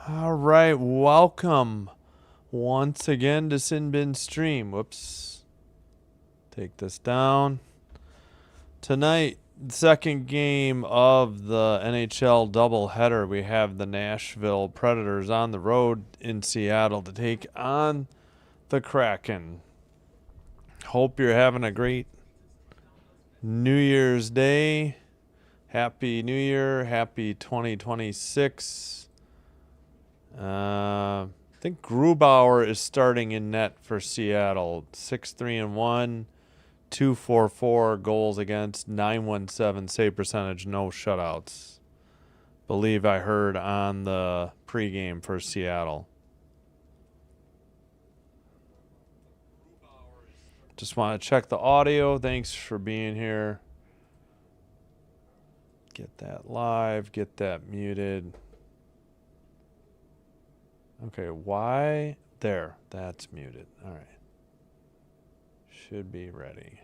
All right, welcome once again to Sin Bin Stream. Whoops. Take this down. Tonight, second game of the NHL doubleheader. We have the Nashville Predators on the road in Seattle to take on the Kraken. Hope you're having a great New Year's Day. Happy New Year. Happy 2026. I think Grubauer is starting in net for Seattle. 6-3-1, 244 goals against, 917 save percentage, no shutouts. Believe I heard on the pregame for Seattle. Just want to check the audio. Thanks for being here. Get that live, get that muted. Okay, why? There, that's muted. All right. Should be ready.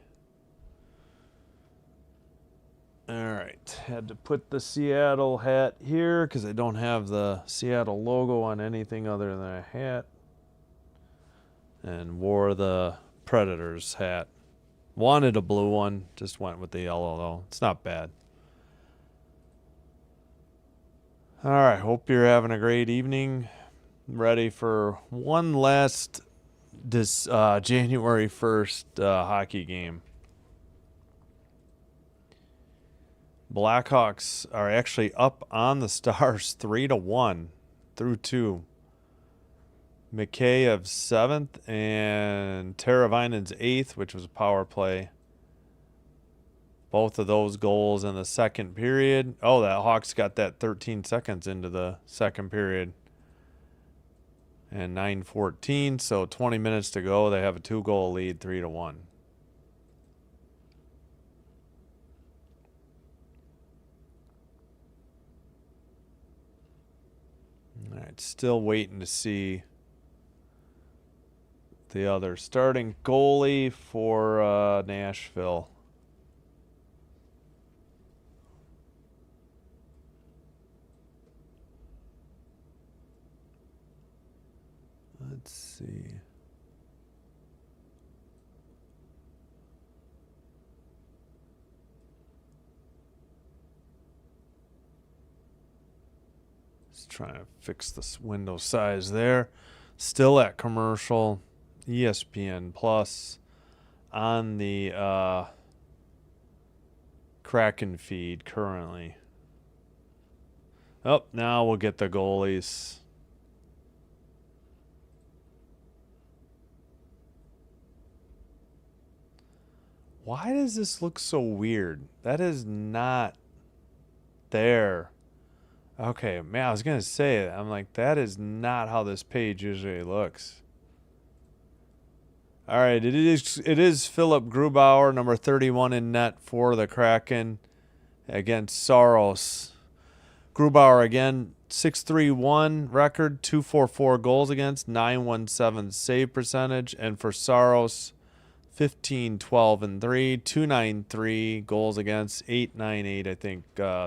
All right, had to put the Seattle hat here because I don't have the Seattle logo on anything other than a hat. And wore the Predators hat. Wanted a blue one, just went with the yellow though. It's not bad. All right, hope you're having a great evening. Ready for one last January 1st hockey game. Blackhawks are actually up on the Stars 3-1 through 2. McKay of 7th and Teravainen's 8th, which was a power play. Both of those goals in the second period. Oh, that Hawks got that 13 seconds into the second period. And 9:14, so 20 minutes to go. They have a 2-goal lead, 3-1. All right, still waiting to see the other starting goalie for Nashville. Let's see. Just trying to fix this window size there. Still at commercial. ESPN Plus on the Kraken feed currently. Oh, now we'll get the goalies. Why does this look so weird? That is not there. Okay, man, I was going to say it. I'm like, that is not how this page usually looks. All right, it is Philip Grubauer, number 31 in net for the Kraken against Saros. Grubauer again, 6-3-1 record, 244 goals against, 917 save percentage, and for Saros, 15-12-3, 293 goals against, 898 I think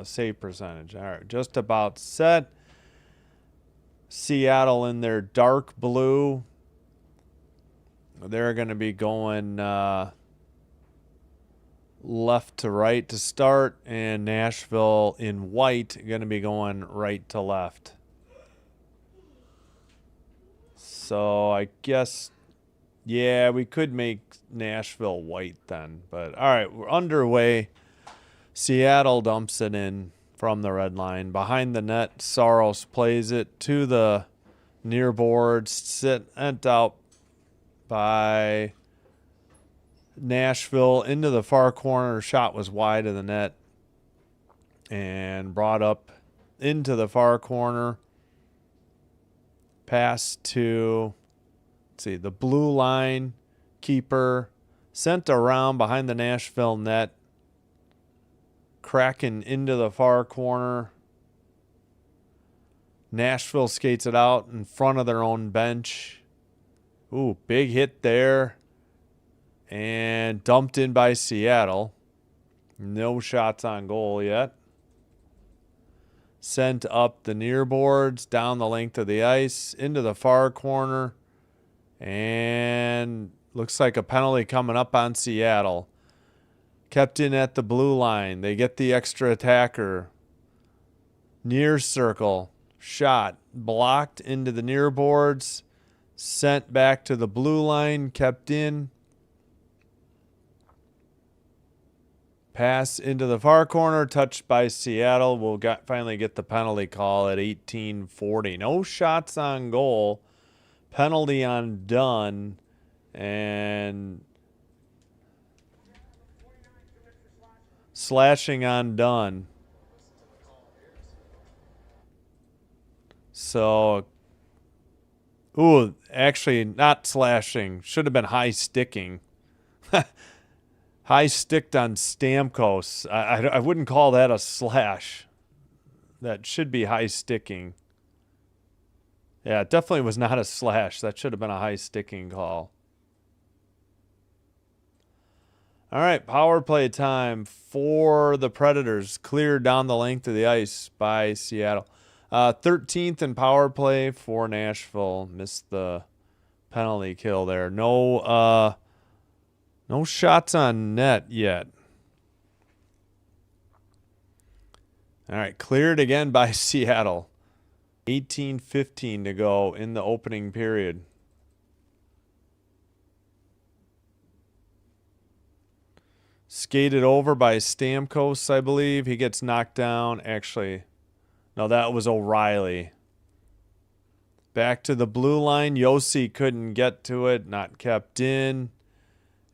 save percentage. All right, just about set. Seattle in their dark blue. They're going to be going left to right to start, and Nashville in white going to be going right to left. So I guess, yeah, we could make Nashville white then. But all right, we're underway. Seattle dumps it in from the red line. Behind the net, Saros plays it to the near board, sent out by Nashville into the far corner. Shot was wide of the net and brought up into the far corner. Pass to, let's see, the blue line keeper, sent around behind the Nashville net. Kraken into the far corner. Nashville skates it out in front of their own bench. Ooh, big hit there. And dumped in by Seattle. No shots on goal yet. Sent up the near boards, down the length of the ice, into the far corner. And looks like a penalty coming up on Seattle. Kept in at the blue line. They get the extra attacker. Near circle. Shot. Blocked into the near boards. Sent back to the blue line. Kept in. Pass into the far corner. Touched by Seattle. We'll finally get the penalty call at 18:40. No shots on goal. Penalty on Dunn. And slashing on Dunn. So, ooh, actually not slashing. Should have been high sticking. High sticked on Stamkos. I wouldn't call that a slash. That should be high sticking. Yeah, it definitely was not a slash. That should have been a high sticking call. All right, power play time for the Predators. Cleared down the length of the ice by Seattle. 13th in power play for Nashville. Missed the penalty kill there. No shots on net yet. All right, cleared again by Seattle. 18:15 to go in the opening period. Skated over by Stamkos, I believe. He gets knocked down. Actually, no, that was O'Reilly. Back to the blue line. Yossi couldn't get to it. Not kept in.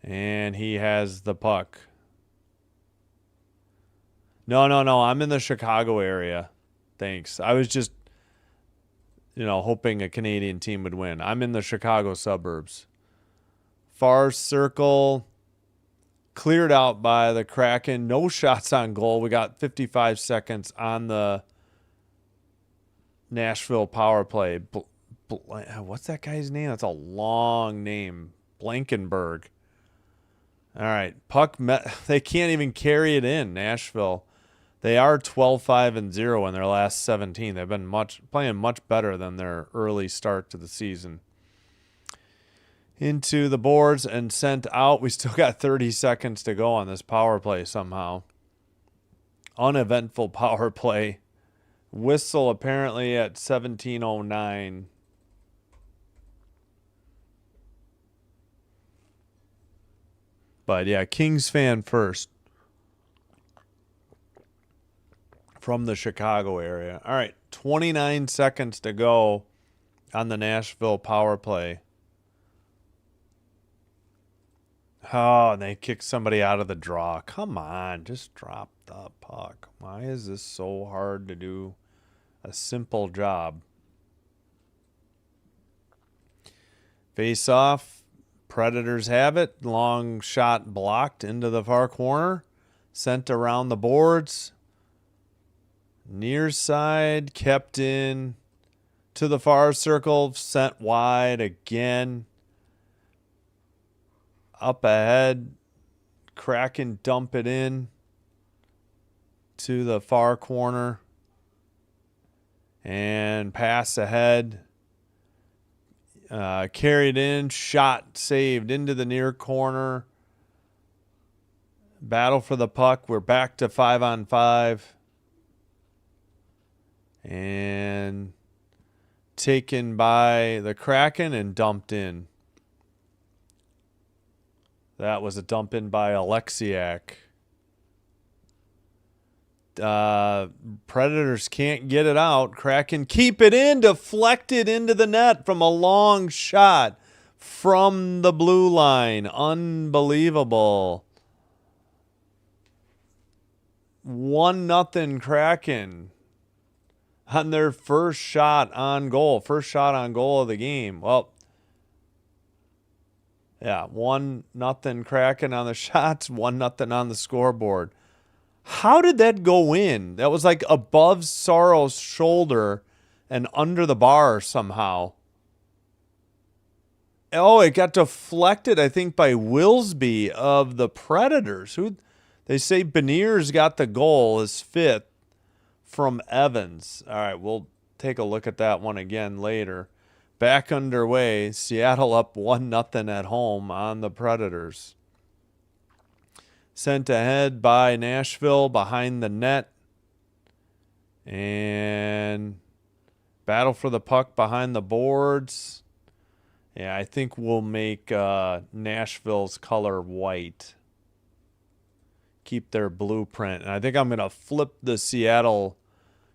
And he has the puck. No. I'm in the Chicago area. Thanks. I was just, hoping a Canadian team would win. I'm in the Chicago suburbs. Far circle. Cleared out by the Kraken. No shots on goal. We got 55 seconds on the Nashville power play. What's that guy's name? That's a long name. Blankenberg. All right. Puck. They can't even carry it in, Nashville. They are 12-5-0 in their last 17. They've been playing much better than their early start to the season. Into the boards and sent out. We still got 30 seconds to go on this power play somehow. Uneventful power play. Whistle apparently at 17:09. But yeah, Kings fan first. From the Chicago area. All right, 29 seconds to go on the Nashville power play. Oh, and they kicked somebody out of the draw. Come on, just drop the puck. Why is this so hard to do a simple job? Face off. Predators have it. Long shot blocked into the far corner. Sent around the boards. Near side. Kept in. To the far circle. Sent wide again. Up ahead. Kraken dump it in. To the far corner. And pass ahead. Carried in, shot saved into the near corner. Battle for the puck. We're back to 5-on-5. And taken by the Kraken and dumped in. That was a dump in by Alexiak. Predators can't get it out. Kraken keep it in, deflected into the net from a long shot from the blue line. Unbelievable. 1-0 Kraken on their first shot on goal. First shot on goal of the game. Well, yeah, 1-0 Kraken on the shots, 1-0 on the scoreboard. How did that go in? That was like above Sorrow's shoulder and under the bar somehow. Oh, it got deflected, I think, by Wilsby of the Predators. Who they say Beniers got the goal, his fifth, from Evans. All right, we'll take a look at that one again later. Back underway. Seattle up 1-0 at home on the Predators. Sent ahead by Nashville behind the net. And battle for the puck behind the boards. Yeah, I think we'll make Nashville's color white. Keep their blueprint. And I think I'm going to flip the Seattle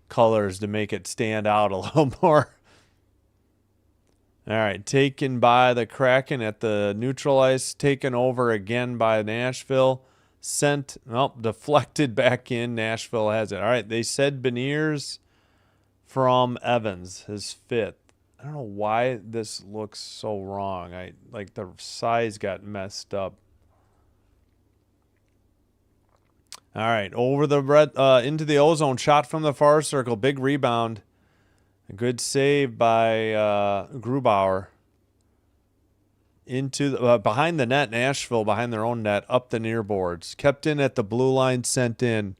colors to make it stand out a little more. All right, taken by the Kraken at the neutral ice. Taken over again by Nashville. Sent, deflected back in. Nashville has it. All right, they said Beniers from Evans, his fifth. I don't know why this looks so wrong. Like the size got messed up. All right, over the into the ozone, shot from the far circle, big rebound. A good save by Grubauer. Into the, behind the net, Nashville behind their own net, up the near boards. Kept in at the blue line, sent in.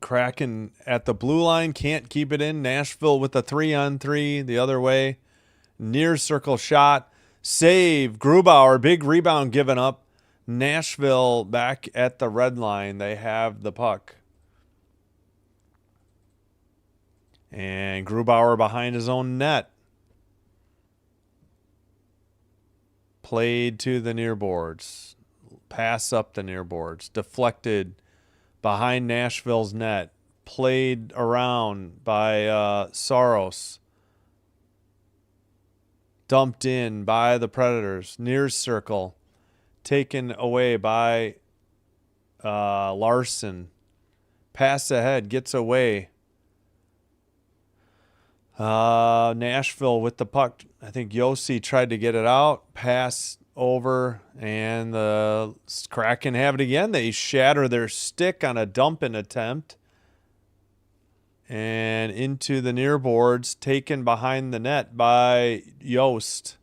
Kraken at the blue line, can't keep it in. Nashville with a 3-on-3 the other way. Near circle shot. Save. Grubauer, big rebound given up. Nashville back at the red line. They have the puck. And Grubauer behind his own net. Played to the near boards. Pass up the near boards. Deflected behind Nashville's net. Played around by Saros. Dumped in by the Predators. Near circle. Taken away by Larson. Pass ahead. Gets away. Nashville with the puck. I think Yossi tried to get it out. Pass over. And the Kraken have it again. They shatter their stick on a dumping attempt. And into the near boards. Taken behind the net by Yost.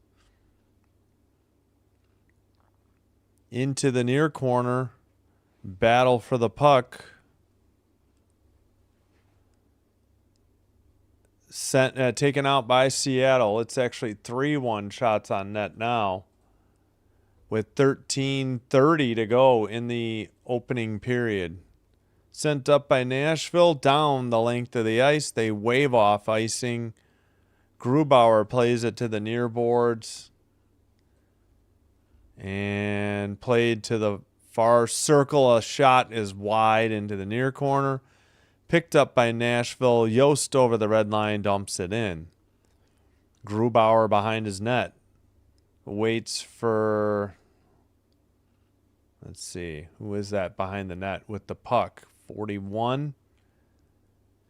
Into the near corner. Battle for the puck. Taken out by Seattle. It's actually 3-1 shots on net now. With 13:30 to go in the opening period. Sent up by Nashville. Down the length of the ice. They wave off icing. Grubauer plays it to the near boards. And played to the far circle. A shot is wide into the near corner. Picked up by Nashville. Yost over the red line, dumps it in. Grubauer behind his net. Waits for, let's see, who is that behind the net with the puck? 41.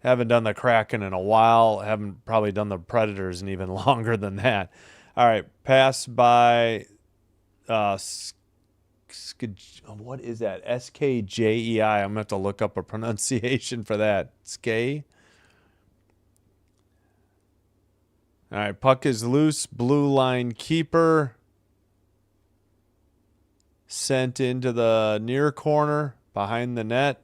Haven't done the Kraken in a while. Haven't probably done the Predators in even longer than that. All right, pass by what is that? Skjei. I'm going to have to look up a pronunciation for that. Skay. All right, puck is loose. Blue line keeper. Sent into the near corner behind the net.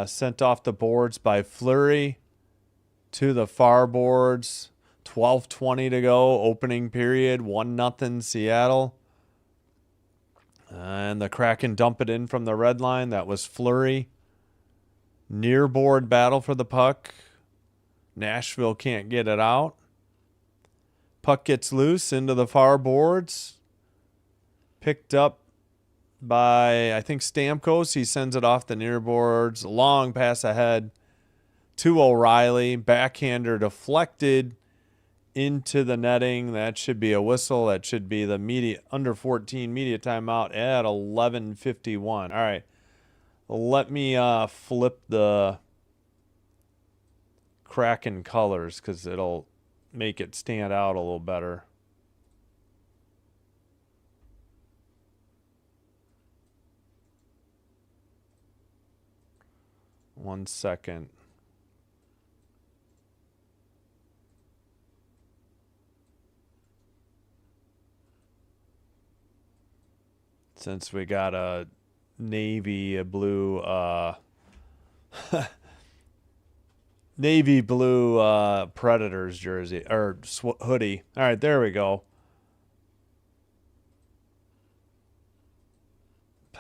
Sent off the boards by Fleury to the far boards. 12:20 to go. Opening period. 1-0 Seattle. And the Kraken dump it in from the red line. That was Fleury. Near board battle for the puck. Nashville can't get it out. Puck gets loose into the far boards. Picked up by, I think, Stamkos. He sends it off the near boards. Long pass ahead to O'Reilly. Backhander deflected into the netting. That should be a whistle. That should be the media under 14 media timeout at 11:51. All right. Let me flip the Kraken colors because it'll make it stand out a little better. One second. Since we got a navy blue navy blue Predators jersey or hoodie. All right, there we go.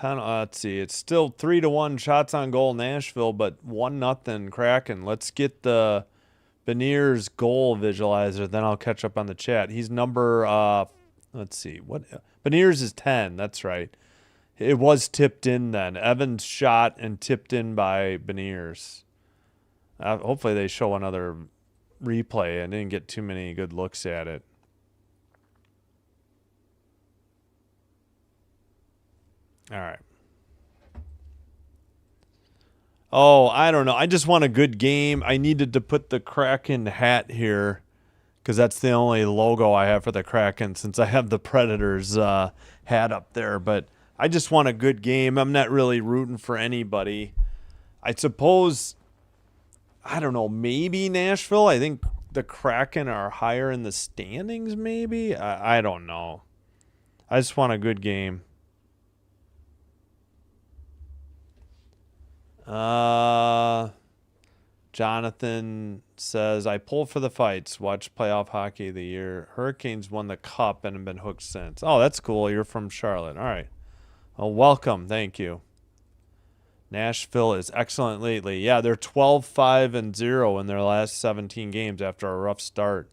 Let's see. It's still 3-1 shots on goal Nashville, but 1-0 Kraken. Let's get the Beniers goal visualizer, then I'll catch up on the chat. He's number let's see. What Beniers is 10. That's right. It was tipped in then. Evans shot and tipped in by Beniers. Hopefully they show another replay. I didn't get too many good looks at it. All right. Oh, I don't know. I just want a good game. I needed to put the Kraken hat here because that's the only logo I have for the Kraken since I have the Predators hat up there. But I just want a good game. I'm not really rooting for anybody. I suppose, I don't know, maybe Nashville. I think the Kraken are higher in the standings, maybe. I don't know. I just want a good game. Jonathan says, I pull for the fights. Watch playoff hockey of the year. Hurricanes won the cup and have been hooked since. Oh, that's cool. You're from Charlotte. All right. Well, welcome. Thank you. Nashville is excellent lately. Yeah, they're 12-5-0 in their last 17 games after a rough start.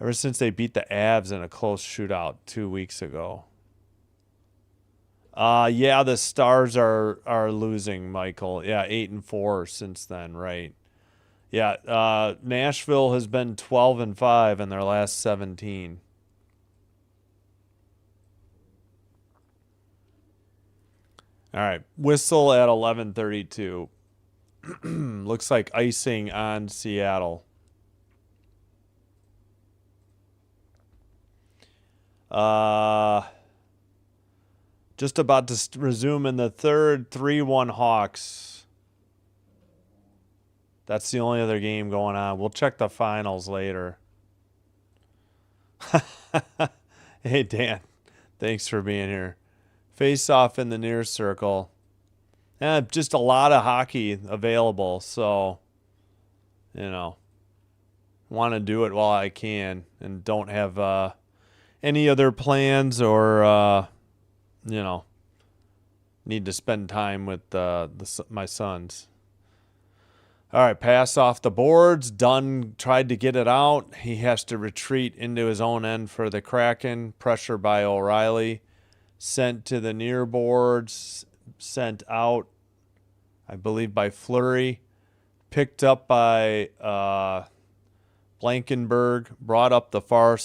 Ever since they beat the Avs in a close shootout 2 weeks ago. Yeah, the Stars are losing, Michael. Yeah, 8-4 since then, right? Yeah, Nashville has been 12-5 in their last 17. All right, whistle at 11:32. Looks like icing on Seattle. Just about to resume in the third, 3-1 Hawks. That's the only other game going on. We'll check the finals later. Hey, Dan. Thanks for being here. Face off in the near circle. Just a lot of hockey available, so, you know, want to do it while I can and don't have any other plans or, you know, need to spend time with my sons. All right, pass off the boards. Dunn tried to get it out. He has to retreat into his own end for the Kraken. Pressure by O'Reilly. Sent to the near boards. Sent out, I believe, by Fleury. Picked up by Blankenberg. Brought up the far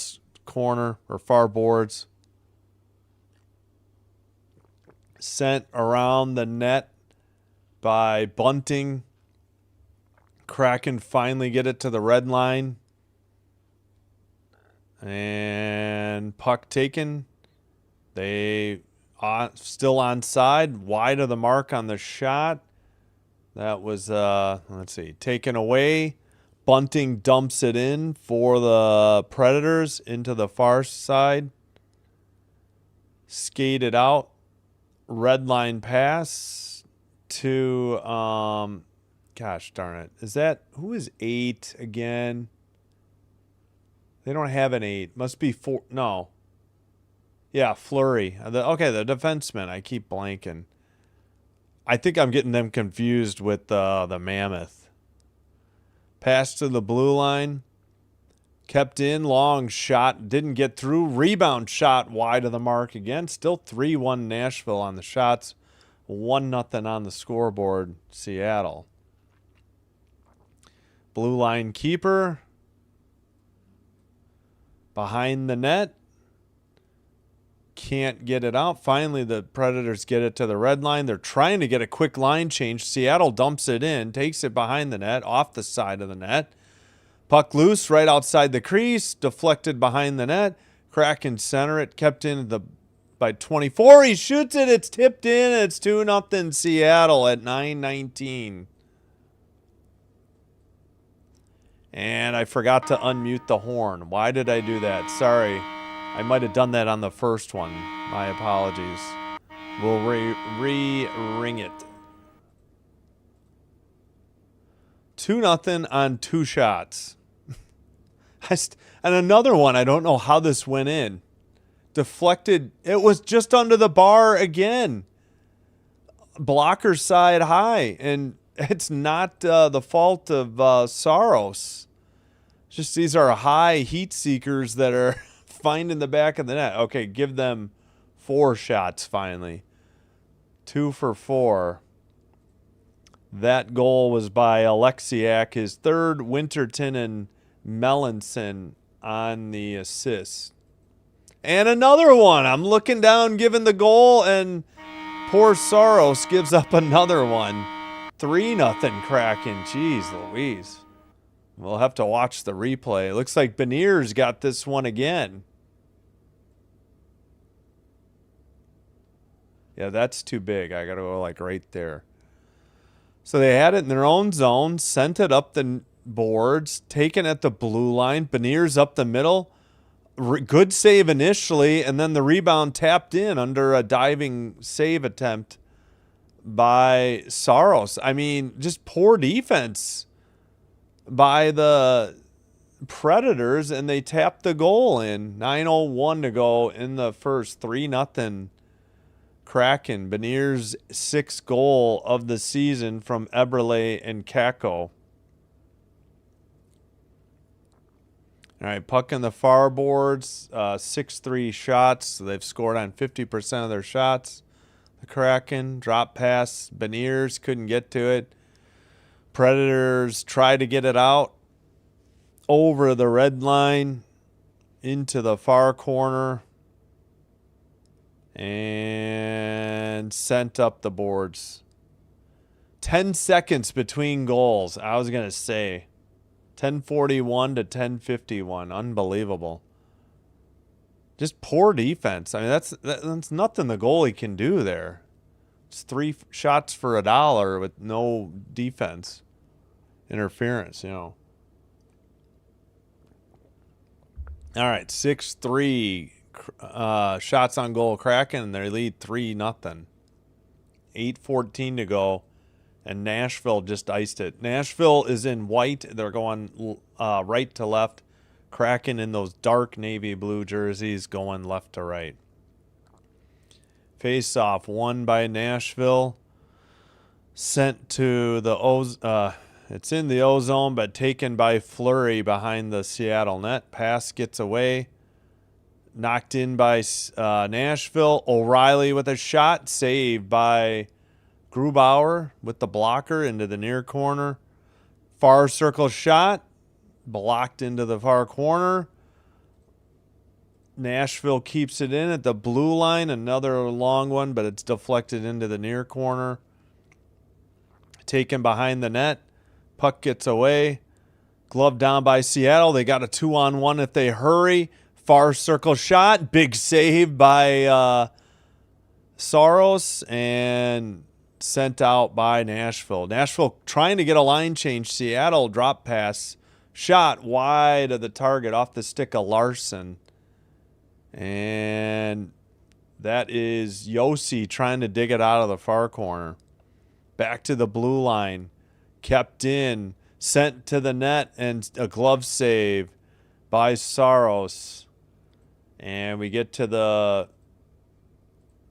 corner or far boards. Sent around the net by Bunting. Kraken finally get it to the red line. And puck taken. They still onside, wide of the mark on the shot. That was, let's see, taken away. Bunting dumps it in for the Predators into the far side. Skated out. Red line pass to, gosh darn it. Who is 8 again? They don't have an 8. Must be 4. No. Yeah, Fleury. Okay, the defenseman. I keep blanking. I think I'm getting them confused with the Mammoth. Pass to the blue line. Kept in. Long shot. Didn't get through. Rebound shot wide of the mark again. Still 3-1 Nashville on the shots. 1-0 on the scoreboard. Seattle. Blue line keeper. Behind the net. Can't get it out. Finally, the Predators get it to the red line. They're trying to get a quick line change. Seattle dumps it in, takes it behind the net, off the side of the net. Puck loose right outside the crease, deflected behind the net. Kraken center it, kept in by 24. He shoots it. It's tipped in. It's 2-0 Seattle at 9:19. And I forgot to unmute the horn. Why did I do that? Sorry. I might have done that on the first one. My apologies. We'll re-ring it. 2-0 on 2 shots. And another one, I don't know how this went in. Deflected. It was just under the bar again. Blocker side high. And it's not the fault of Saros. Just these are high heat seekers that are finding the back of the net. Okay, give them 4 shots finally. 2 for 4. That goal was by Alexiak, his third. Winterton and Melanson on the assist. And another one. I'm looking down, giving the goal, and poor Saros gives up another one. 3-0 Kraken. Jeez Louise. We'll have to watch the replay. It looks like Beniers got this one again. Yeah, that's too big. I got to go like right there. So they had it in their own zone, sent it up the boards, taken at the blue line. Beniers up the middle. Good save initially, and then the rebound tapped in under a diving save attempt by Saros. I mean, just poor defense by the Predators, and they tapped the goal in. 9:01 to go in the first. 3-0 Kraken. Beniers' 6th goal of the season from Eberle and Kako. All right, puck in the far boards. 6-3 shots. So they've scored on 50% of their shots. The Kraken. Drop pass. Beniers couldn't get to it. Predators tried to get it out over the red line into the far corner and sent up the boards. 10 seconds between goals. I was going to say 10:41 to 10:51. Unbelievable. Just poor defense. I mean, that's nothing the goalie can do there. It's 3 shots for $1 with no defense interference, you know. All right, 6-3 shots on goal Kraken, and they lead 3-0. 8:14 to go, and Nashville just iced it. Nashville is in white. They're going right to left. Kraken in those dark navy blue jerseys going left to right. Face off won by Nashville. Sent to the it's in the O-zone, but taken by Fleury behind the Seattle net. Pass gets away. Knocked in by Nashville. O'Reilly with a shot. Saved by Grubauer with the blocker into the near corner. Far circle shot. Blocked into the far corner. Nashville keeps it in at the blue line. Another long one, but it's deflected into the near corner. Taken behind the net. Puck gets away. Glove down by Seattle. They got a 2-on-1 if they hurry. Far circle shot. Big save by Saros and sent out by Nashville. Nashville trying to get a line change. Seattle drop pass. Shot wide of the target off the stick of Larson. And that is Yossi trying to dig it out of the far corner. Back to the blue line. Kept in. Sent to the net, and a glove save by Saros. And we get to the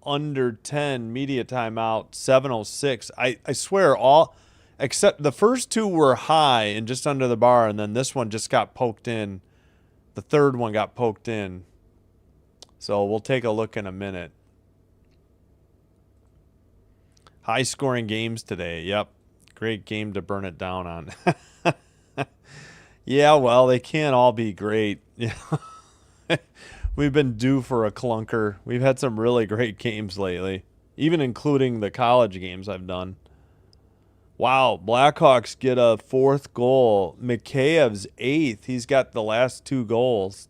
under 10 media timeout, 7:06. I swear all except the first 2 were high and just under the bar, and then this one just got poked in. The third one got poked in. So we'll take a look in a minute. High scoring games today. Yep. Great game to burn it down on. Yeah, well, they can't all be great. We've been due for a clunker. We've had some really great games lately, even including the college games I've done. Wow, Blackhawks get a 4th goal. Mikheyev's 8th. He's got the last 2 goals.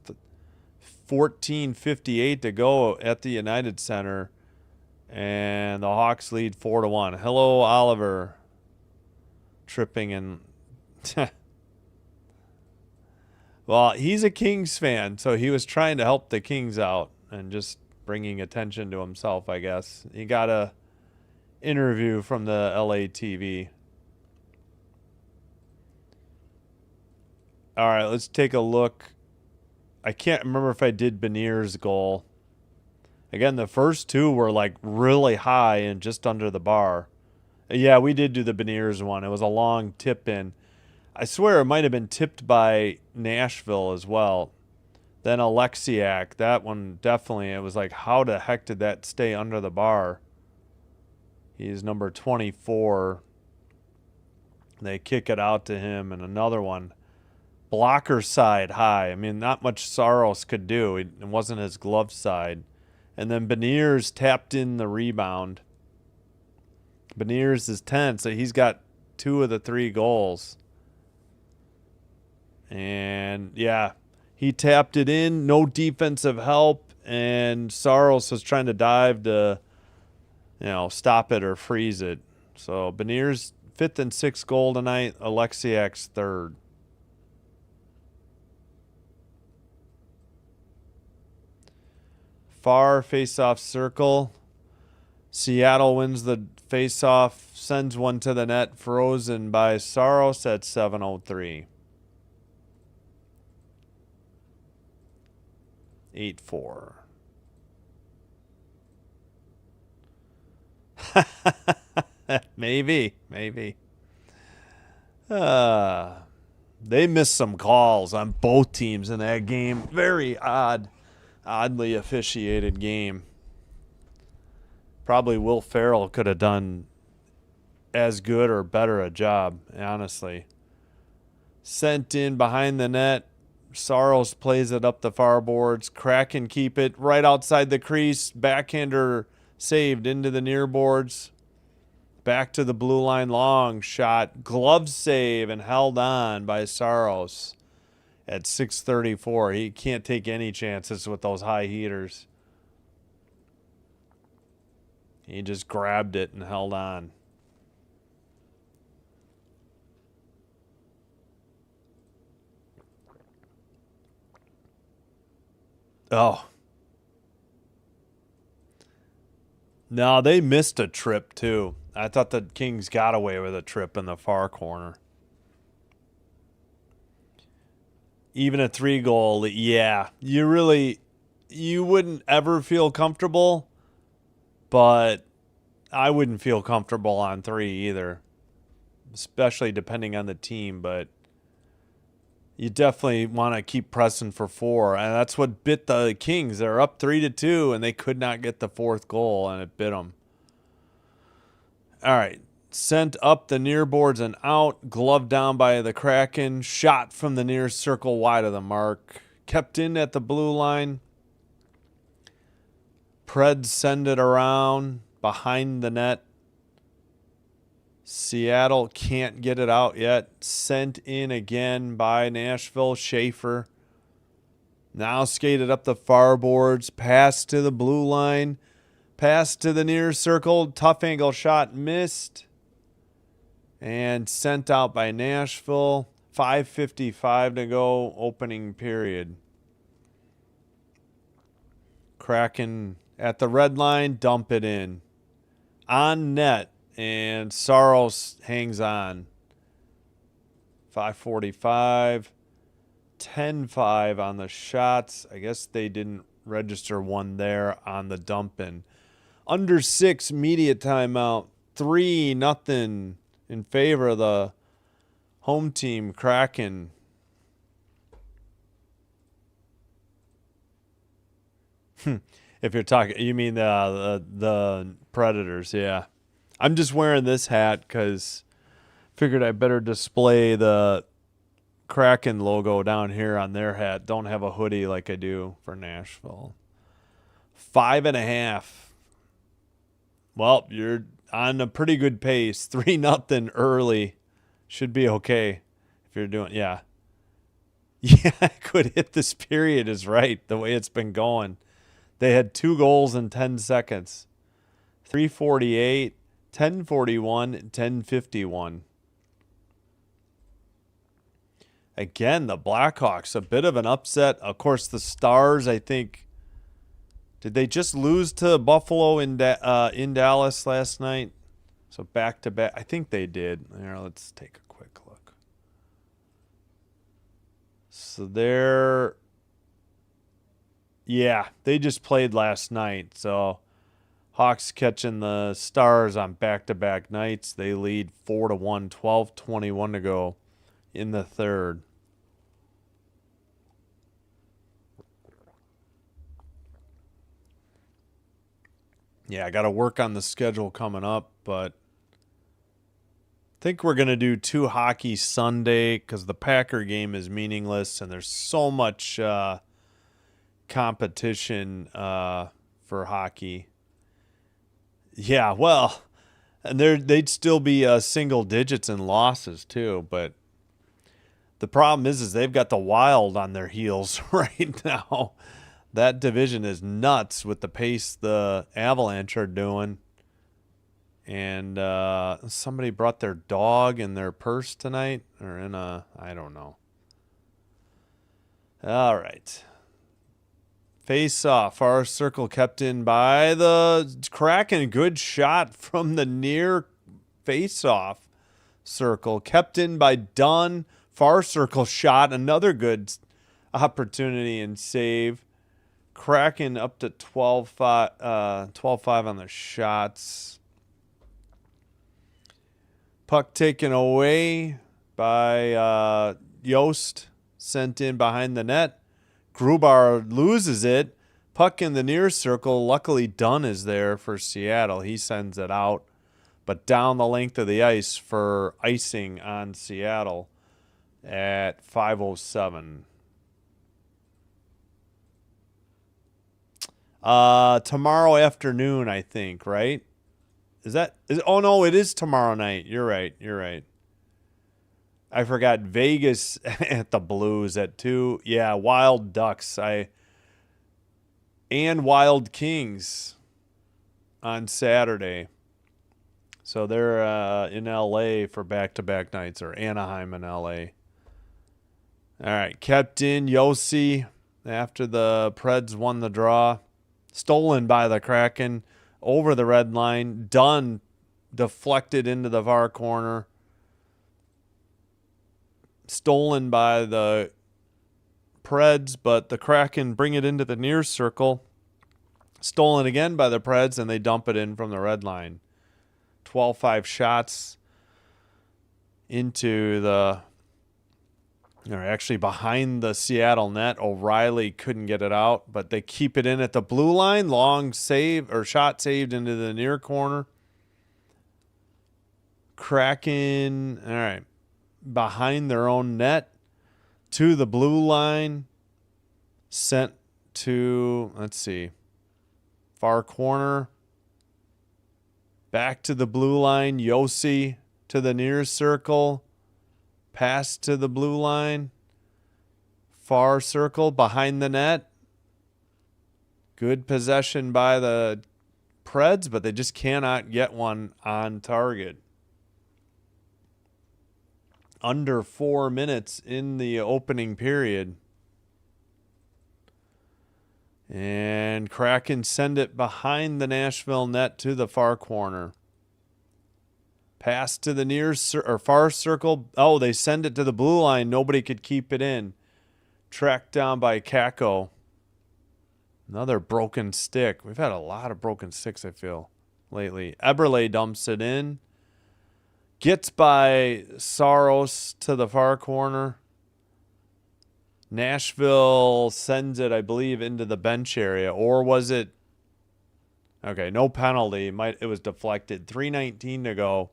14:58 to go at the United Center. And the Hawks lead 4-1. Hello, Oliver. Tripping and Well, he's a Kings fan, so he was trying to help the Kings out and just bringing attention to himself, I guess. He got a interview from the LA TV. All right, let's take a look. I can't remember if I did Beniers' goal. Again, the first two were like really high and just under the bar. Yeah, we did do the Beniers one. It was a long tip in. I swear it might have been tipped by Nashville as well. Then Alexiak, that one definitely, it was like, how the heck did that stay under the bar? He's number 24. They kick it out to him, and another one. Blocker side high. I mean, not much Saros could do. It wasn't his glove side. And then Beniers tapped in the rebound. Beniers is 10, so he's got 2 of the 3 goals. And, yeah, he tapped it in. No defensive help. And Saros was trying to dive to, stop it or freeze it. So Beniers' 5th and 6th goal tonight. Alexiak's 3rd. Far face-off circle. Seattle wins the face-off, sends one to the net, frozen by Saros at 7:03. 8-4. Maybe. They missed some calls on both teams in that game. Very oddly officiated game. Probably Will Ferrell could have done as good or better a job, honestly. Sent in behind the net. Saros plays it up the far boards. Kraken keep it right outside the crease. Backhander saved into the near boards. Back to the blue line, long shot. Glove save and held on by Saros at 6:34. He can't take any chances with those high heaters. He just grabbed it and held on. Oh. No, they missed a trip too. I thought the Kings got away with a trip in the far corner. Even a 3-goal, yeah. You wouldn't ever feel comfortable, but I wouldn't feel comfortable on 3 either, especially depending on the team, but you definitely want to keep pressing for 4, and that's what bit the Kings. They're up 3-2, and they could not get the 4th goal, and it bit them. All right, sent up the near boards and out, gloved down by the Kraken, shot from the near circle wide of the mark, kept in at the blue line. Preds send it around behind the net. Seattle can't get it out yet. Sent in again by Nashville. Schaefer now skated up the far boards. Pass to the blue line. Pass to the near circle. Tough angle shot missed. And sent out by Nashville. 5:55 to go. Opening period. Kraken at the red line. Dump it in. On net. And Saros hangs on. 5:45. 10-5 on the shots. I guess they didn't register one there on the dump-in. Under 6 media timeout. 3-0 in favor of the home team, Kraken. If you're talking, you mean the Predators, yeah. I'm just wearing this hat because figured I better display the Kraken logo down here on their hat. Don't have a hoodie like I do for Nashville. 5.5. Well, you're on a pretty good pace. 3-0 early. Should be okay if you're doing, yeah. Yeah, I could hit this period is right, the way it's been going. They had 2 goals in 10 seconds. 3:48, 10:41, 10:51. Again, the Blackhawks, a bit of an upset. Of course, the Stars, I think, did they just lose to Buffalo in Dallas last night? So back-to-back. I think they did. Here, let's take a quick look. So yeah, they just played last night. So Hawks catching the Stars on back-to-back nights. They lead 4-1, 12:21 to go in the third. Yeah, I got to work on the schedule coming up, but I think we're going to do 2 hockey Sunday because the Packer game is meaningless and there's so much competition for hockey. Yeah, well, and they'd still be single digits in losses too, but the problem is they've got the Wild on their heels right now. That division is nuts with the pace the Avalanche are doing. And somebody brought their dog in their purse tonight, or I don't know. All right. Face off. Far circle kept in by the Kraken. Good shot from the near face off circle. Kept in by Dunn. Far circle shot. Another good opportunity and save. Kraken up to 12-5 on the shots. Puck taken away by Yost. Sent in behind the net. Grubar loses it. Puck in the near circle. Luckily, Dunn is there for Seattle. He sends it out. But down the length of the ice for icing on Seattle at 5:07. Tomorrow afternoon, I think, right? Oh, no, it is tomorrow night. You're right. I forgot Vegas at the Blues at 2. Yeah, Wild Ducks. And Wild Kings on Saturday. So they're in LA for back-to-back nights, or Anaheim in LA. All right, kept in Yossi after the Preds won the draw. Stolen by the Kraken over the red line. Dunn deflected into the far corner. Stolen by the Preds, but the Kraken bring it into the near circle. Stolen again by the Preds, and they dump it in from the red line. 12-5 shots into actually behind the Seattle net. O'Reilly couldn't get it out, but they keep it in at the blue line. Long save, or shot saved into the near corner. Kraken, all right, behind their own net to the blue line. Sent to, let's see, far corner. Back to the blue line. Yossi to the near circle. Pass to the blue line. Far circle behind the net. Good possession by the Preds, but they just cannot get one on target. Under 4 minutes in the opening period. And Kraken send it behind the Nashville net to the far corner. Pass to the far circle. Oh, they send it to the blue line. Nobody could keep it in. Tracked down by Kako. Another broken stick. We've had a lot of broken sticks, I feel, lately. Eberle dumps it in. Gets by Saros to the far corner. Nashville sends it, I believe, into the bench area. Or was it? Okay, no penalty. It was deflected. 3:19 to go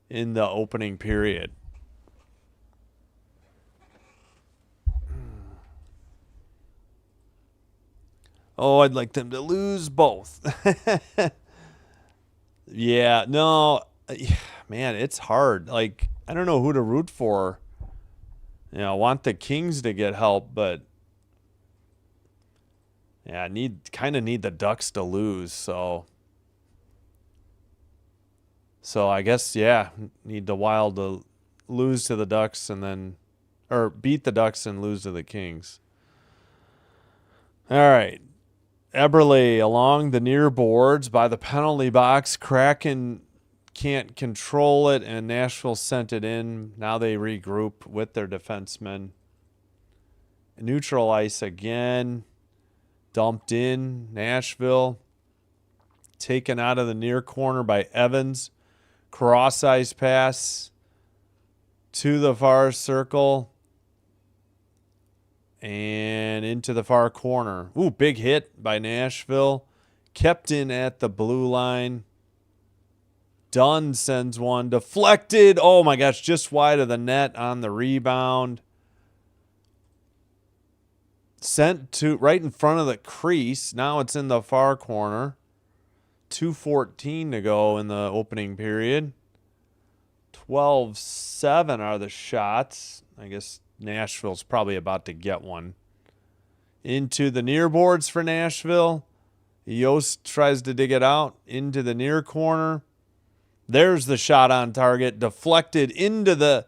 in the opening period. Oh, I'd like them to lose both. Yeah, no, man, it's hard. Like, I don't know who to root for. I want the Kings to get help, but yeah, I kind of need the Ducks to lose. So I guess, yeah, need the Wild to lose to the Ducks and then or beat the Ducks and lose to the Kings. All right. Eberle along the near boards by the penalty box. Kraken can't control it, and Nashville sent it in. Now they regroup with their defensemen. Neutral ice again. Dumped in. Nashville. Taken out of the near corner by Evans. Cross ice pass to the far circle. And into the far corner. Ooh, big hit by Nashville. Kept in at the blue line. Dunn sends one. Deflected. Oh, my gosh. Just wide of the net on the rebound. Sent to right in front of the crease. Now it's in the far corner. 2:14 to go in the opening period. 12-7 are the shots. I guess Nashville's probably about to get one. Into the near boards for Nashville. Yost tries to dig it out into the near corner. There's the shot on target. Deflected into the...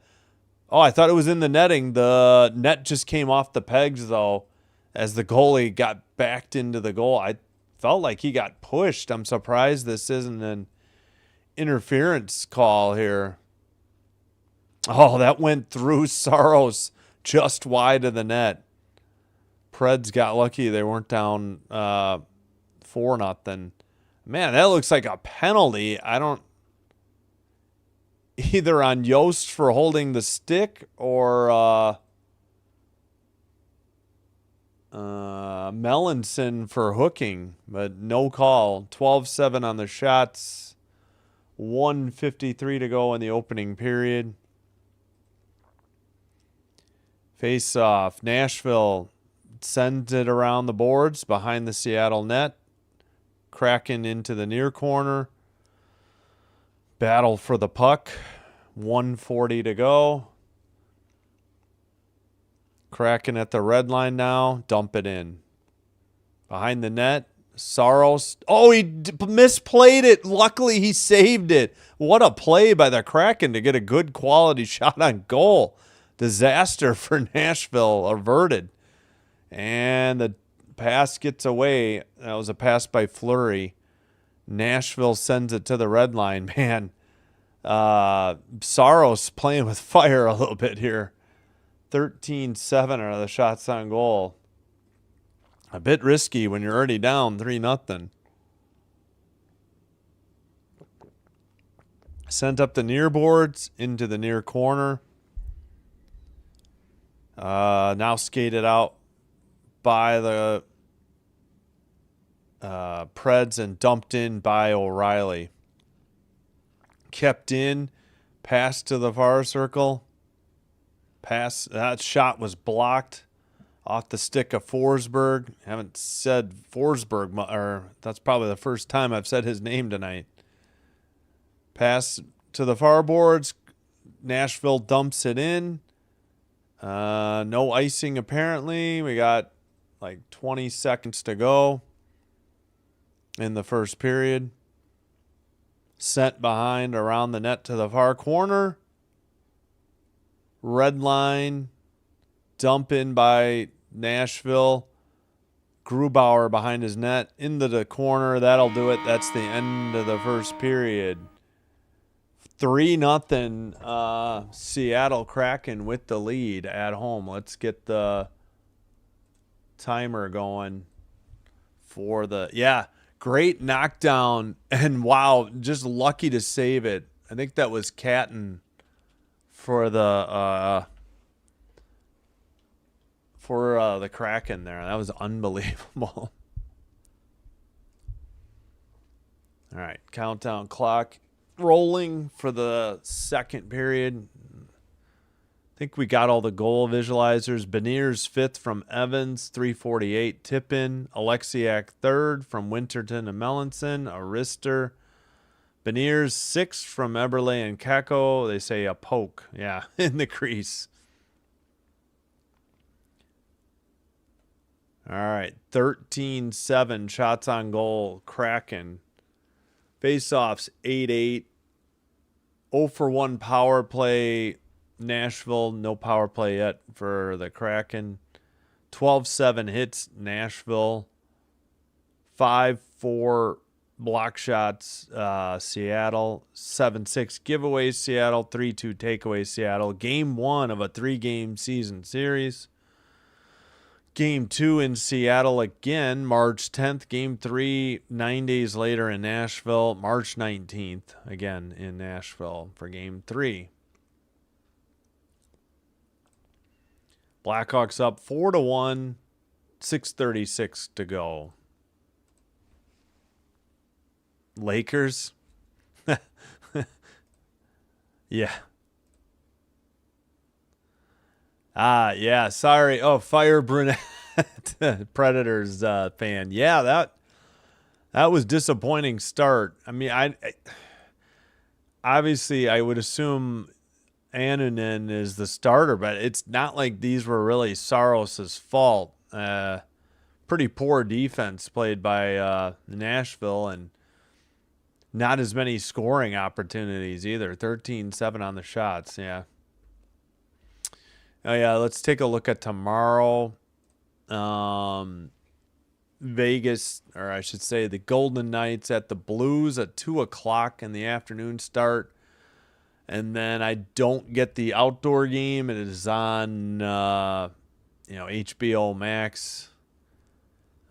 Oh, I thought it was in the netting. The net just came off the pegs, though, as the goalie got backed into the goal. I felt like he got pushed. I'm surprised this isn't an interference call here. Oh, that went through Saros just wide of the net. Preds got lucky they weren't down 4-0. Man, that looks like a penalty. I don't... Either on Yost for holding the stick or Melanson for hooking, but no call. 12-7 on the shots. 1:53 to go in the opening period. Face off. Nashville sends it around the boards behind the Seattle net. Kraken into the near corner. Battle for the puck. 1:40 to go. Kraken at the red line now. Dump it in. Behind the net. Saros. Oh, he misplayed it. Luckily, he saved it. What a play by the Kraken to get a good quality shot on goal. Disaster for Nashville averted. And the pass gets away. That was a pass by Fleury. Nashville sends it to the red line. Man, Saros playing with fire a little bit here. 13-7 are the shots on goal. A bit risky when you're already down 3-0. Sent up the near boards into the near corner. Now skated out by the Preds and dumped in by O'Reilly. Kept in, passed to the far circle. Pass, that shot was blocked off the stick of Forsberg. Haven't said Forsberg, or that's probably the first time I've said his name tonight. Pass to the far boards. Nashville dumps it in. No icing apparently. We got like 20 seconds to go in the first period. Sent behind around the net to the far corner. Red line. Dump in by Nashville. Grubauer behind his net. Into the corner. That'll do it. That's the end of the first period. 3-0 Seattle Kraken with the lead at home. Let's get the timer going for the... Yeah, great knockdown. And wow, just lucky to save it. I think that was Catton for the Kraken there. That was unbelievable. All right, countdown clock rolling for the second period. I think we got all the goal visualizers. Beniers fifth from Evans, 348. Tippin. Alexiak third from Winterton and Melanson. Arister. Beniers sixth from Eberle and Kako. They say a poke. Yeah, in the crease. All right, 13-7 shots on goal. Kraken. Face-offs 8-8. 0 for 1 power play Nashville, no power play yet for the Kraken. 12-7 hits Nashville. 5-4 block shots Seattle. 7-6 giveaways Seattle. 3-2 takeaways Seattle. Game 1 of a 3-game season series. Game 2 in Seattle again, March 10th. Game 3, 9 days later in Nashville. March 19th, again in Nashville for Game 3. Blackhawks up 4-1, 6:36 to go. Lakers? Yeah. Yeah, sorry. Oh, Fire Brunette, Predators fan. Yeah, that was disappointing start. I mean, I obviously I would assume Annunen is the starter, but it's not like these were really Saros's fault. Pretty poor defense played by Nashville, and not as many scoring opportunities either. 13-7 on the shots, yeah. Oh, yeah, let's take a look at tomorrow. Vegas, or I should say the Golden Knights at the Blues at 2 o'clock in the afternoon start. And then I don't get the outdoor game. It is on, HBO Max.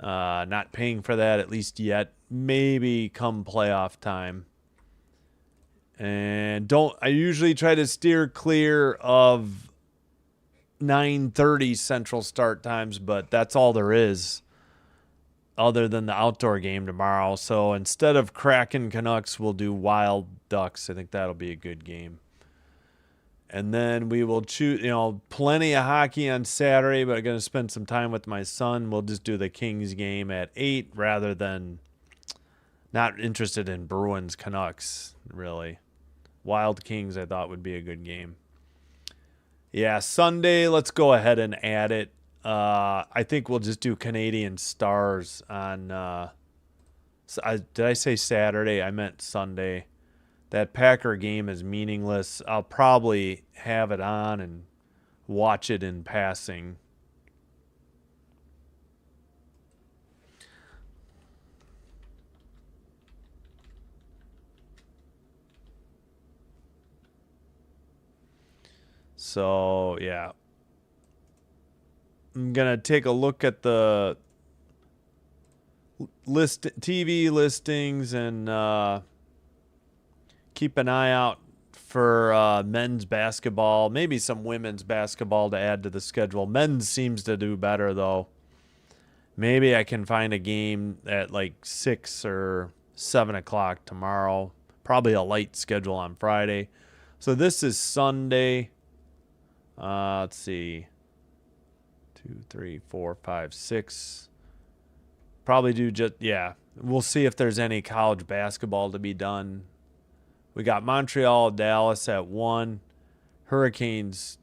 Not paying for that, at least yet. Maybe come playoff time. And I usually try to steer clear of 9:30 Central start times, but that's all there is other than the outdoor game tomorrow. So instead of Kraken Canucks, we'll do Wild Ducks. I think that'll be a good game. And then we will choose, plenty of hockey on Saturday, but I'm going to spend some time with my son. We'll just do the Kings game at 8 rather than not interested in Bruins Canucks, really. Wild Kings I thought would be a good game. Yeah, Sunday, let's go ahead and add it. I think we'll just do Canadian Stars on did I say Saturday? I meant Sunday. That Packer game is meaningless. I'll probably have it on and watch it in passing. So, yeah. I'm going to take a look at the TV listings and keep an eye out for men's basketball, maybe some women's basketball to add to the schedule. Men's seems to do better, though. Maybe I can find a game at like 6 or 7 o'clock tomorrow. Probably a light schedule on Friday. So this is Sunday. Let's see. 2, 3, 4, 5, 6. Probably do just, yeah. We'll see if there's any college basketball to be done. We got Montreal, Dallas at 1. Hurricanes,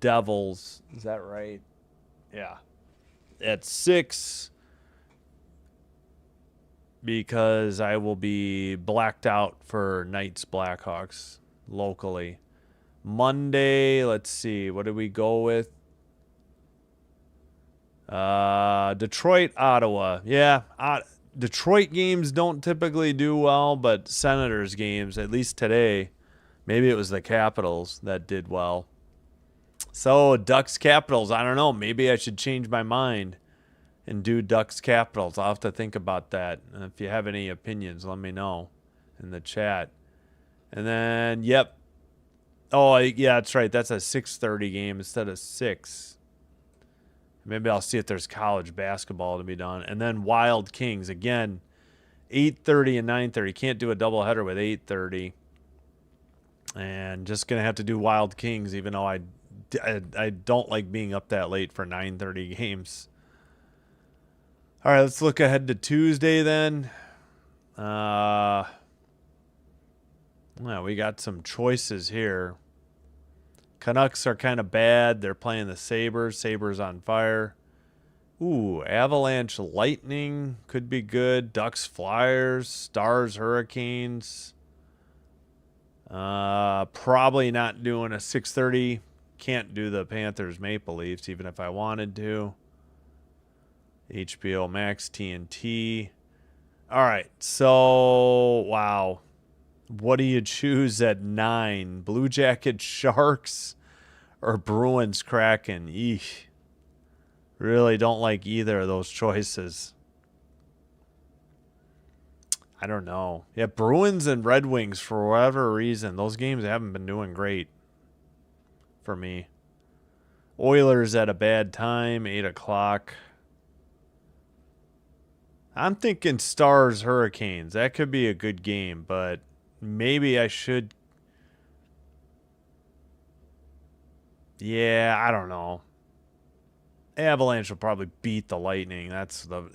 Devils. Is that right? Yeah. At 6. Because I will be blacked out for Knights Blackhawks locally. Monday, let's see. What did we go with? Detroit, Ottawa. Yeah, Detroit games don't typically do well, but Senators games, at least today, maybe it was the Capitals that did well. So, Ducks, Capitals, I don't know. Maybe I should change my mind and do Ducks, Capitals. I'll have to think about that. And if you have any opinions, let me know in the chat. And then, yep. Oh, yeah, that's right. That's a 6:30 game instead of 6. Maybe I'll see if there's college basketball to be done. And then Wild Kings, again, 8:30 and 9:30. Can't do a doubleheader with 8:30. And just going to have to do Wild Kings, even though I don't like being up that late for 9:30 games. All right, let's look ahead to Tuesday then. Well, we got some choices here. Canucks are kind of bad. They're playing the Sabres. Sabres on fire. Ooh, Avalanche Lightning could be good. Ducks Flyers. Stars Hurricanes. Probably not doing a 6:30. Can't do the Panthers Maple Leafs even if I wanted to. HBO Max TNT. All right. So, wow. What do you choose at 9? Blue Jackets Sharks or Bruins Kraken? Eesh. Really don't like either of those choices. I don't know. Yeah, Bruins and Red Wings, for whatever reason, those games haven't been doing great for me. Oilers at a bad time, 8 o'clock. I'm thinking Stars Hurricanes. That could be a good game, but maybe I should. Yeah, I don't know. Avalanche will probably beat the Lightning.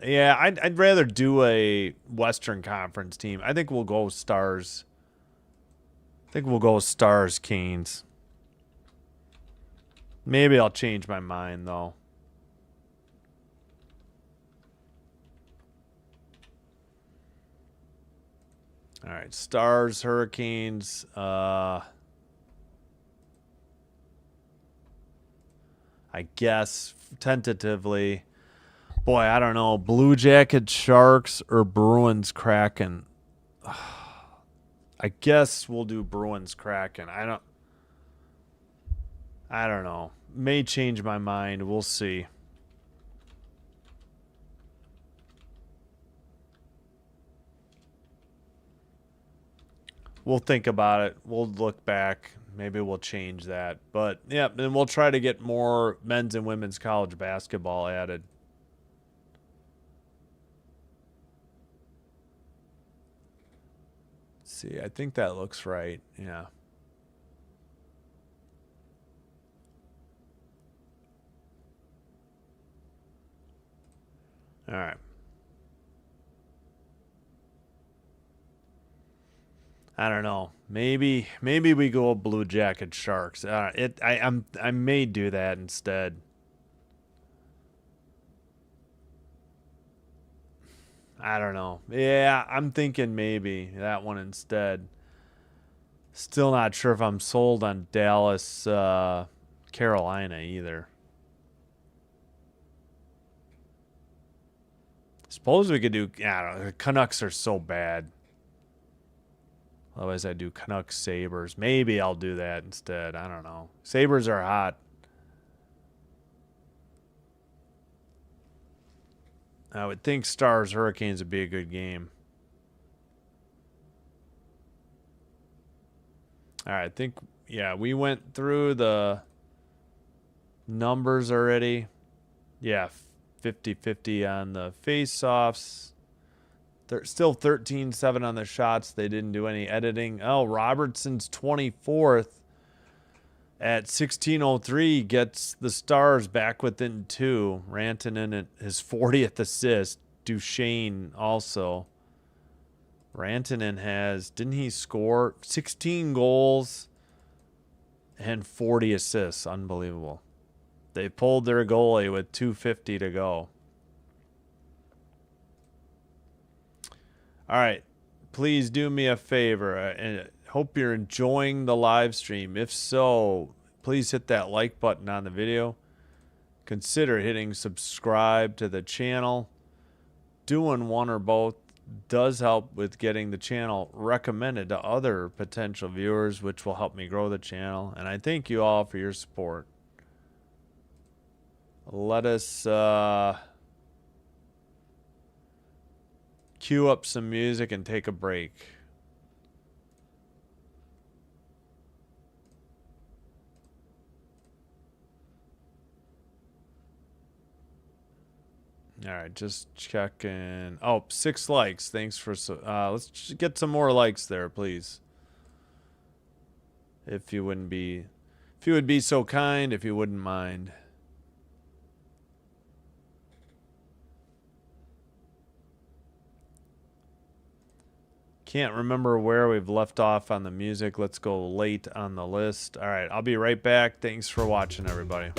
Yeah. I'd rather do a Western Conference team. I think we'll go Stars. I think we'll go Stars Canes. Maybe I'll change my mind though. All right, Stars Hurricanes. I guess tentatively. Boy, I don't know. Blue Jackets Sharks or Bruins Kraken. I guess we'll do Bruins Kraken. I don't know. May change my mind. We'll see. We'll think about it. We'll look back. Maybe we'll change that. But, yeah, then we'll try to get more men's and women's college basketball added. Let's see, I think that looks right. Yeah. All right. I don't know. Maybe we go Blue Jacket Sharks. I may do that instead. I don't know. Yeah, I'm thinking maybe that one instead. Still not sure if I'm sold on Dallas, Carolina either. Suppose we could do. I don't know. The Canucks are so bad. Otherwise, I do Canucks Sabres. Maybe I'll do that instead. I don't know. Sabres are hot. I would think Stars Hurricanes would be a good game. All right, I think, yeah, we went through the numbers already. Yeah, 50-50 on the face-offs. Still 13-7 on the shots. They didn't do any editing. Oh, Robertson's 24th at 16:03 gets the Stars back within 2. Rantanen at his 40th assist. Duchesne also. Rantanen didn't he score 16 goals and 40 assists? Unbelievable. They pulled their goalie with 2:50 to go. All right, please do me a favor. And hope you're enjoying the live stream. If so, please hit that like button on the video. Consider hitting subscribe to the channel. Doing one or both does help with getting the channel recommended to other potential viewers, which will help me grow the channel. And I thank you all for your support. Let us cue up some music and take a break. All right, just checking. Oh, 6 likes. Thanks for let's get some more likes there, please. If you would be so kind, if you wouldn't mind. Can't remember where we've left off on the music. Let's go late on the list. All right, I'll be right back. Thanks for watching, everybody.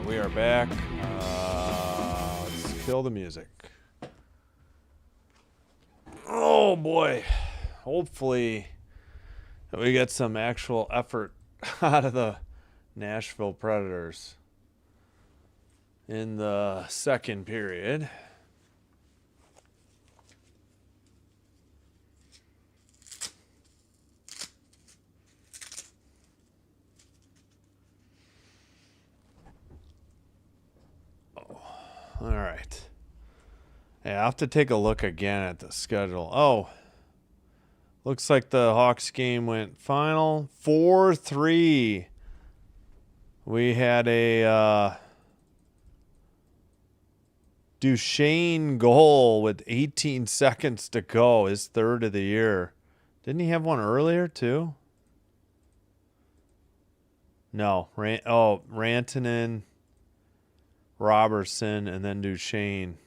we are back. Let's kill the music. Oh boy. Hopefully we get some actual effort out of the Nashville Predators in the second period. All right. Yeah, I have to take a look again at the schedule. Oh, looks like the Hawks game went final 4-3. We had a Duchesne goal with 18 seconds to go, his third of the year. Didn't he have one earlier too? No. Rantanen, Robertson, and then Duchesne.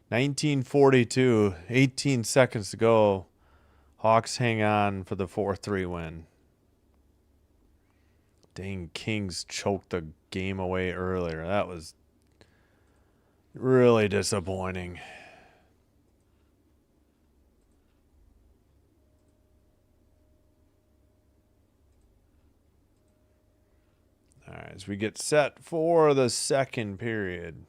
1942, 18 seconds to go. Hawks hang on for the 4-3 win. Dang, Kings choked the game away earlier. That was really disappointing. All right, as we get set for the second period.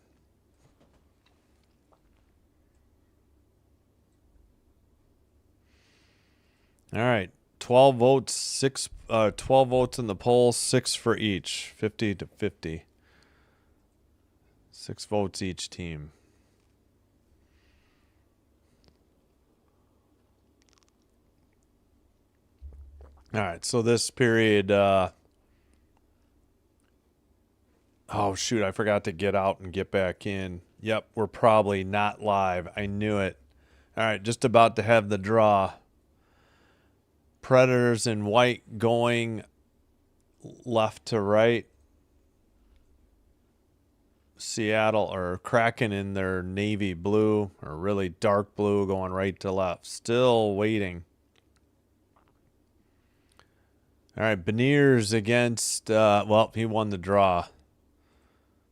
All right, 12 votes, 12 votes in the poll, 6 for each, 50-50. 6 votes each team. All right, so this period, oh shoot, I forgot to get out and get back in. Yep, we're probably not live. I knew it. All right, just about to have the draw. Predators in white going left to right. Seattle or Kraken in their navy blue or really dark blue going right to left. Still waiting. All right, Beniers against, well, he won the draw.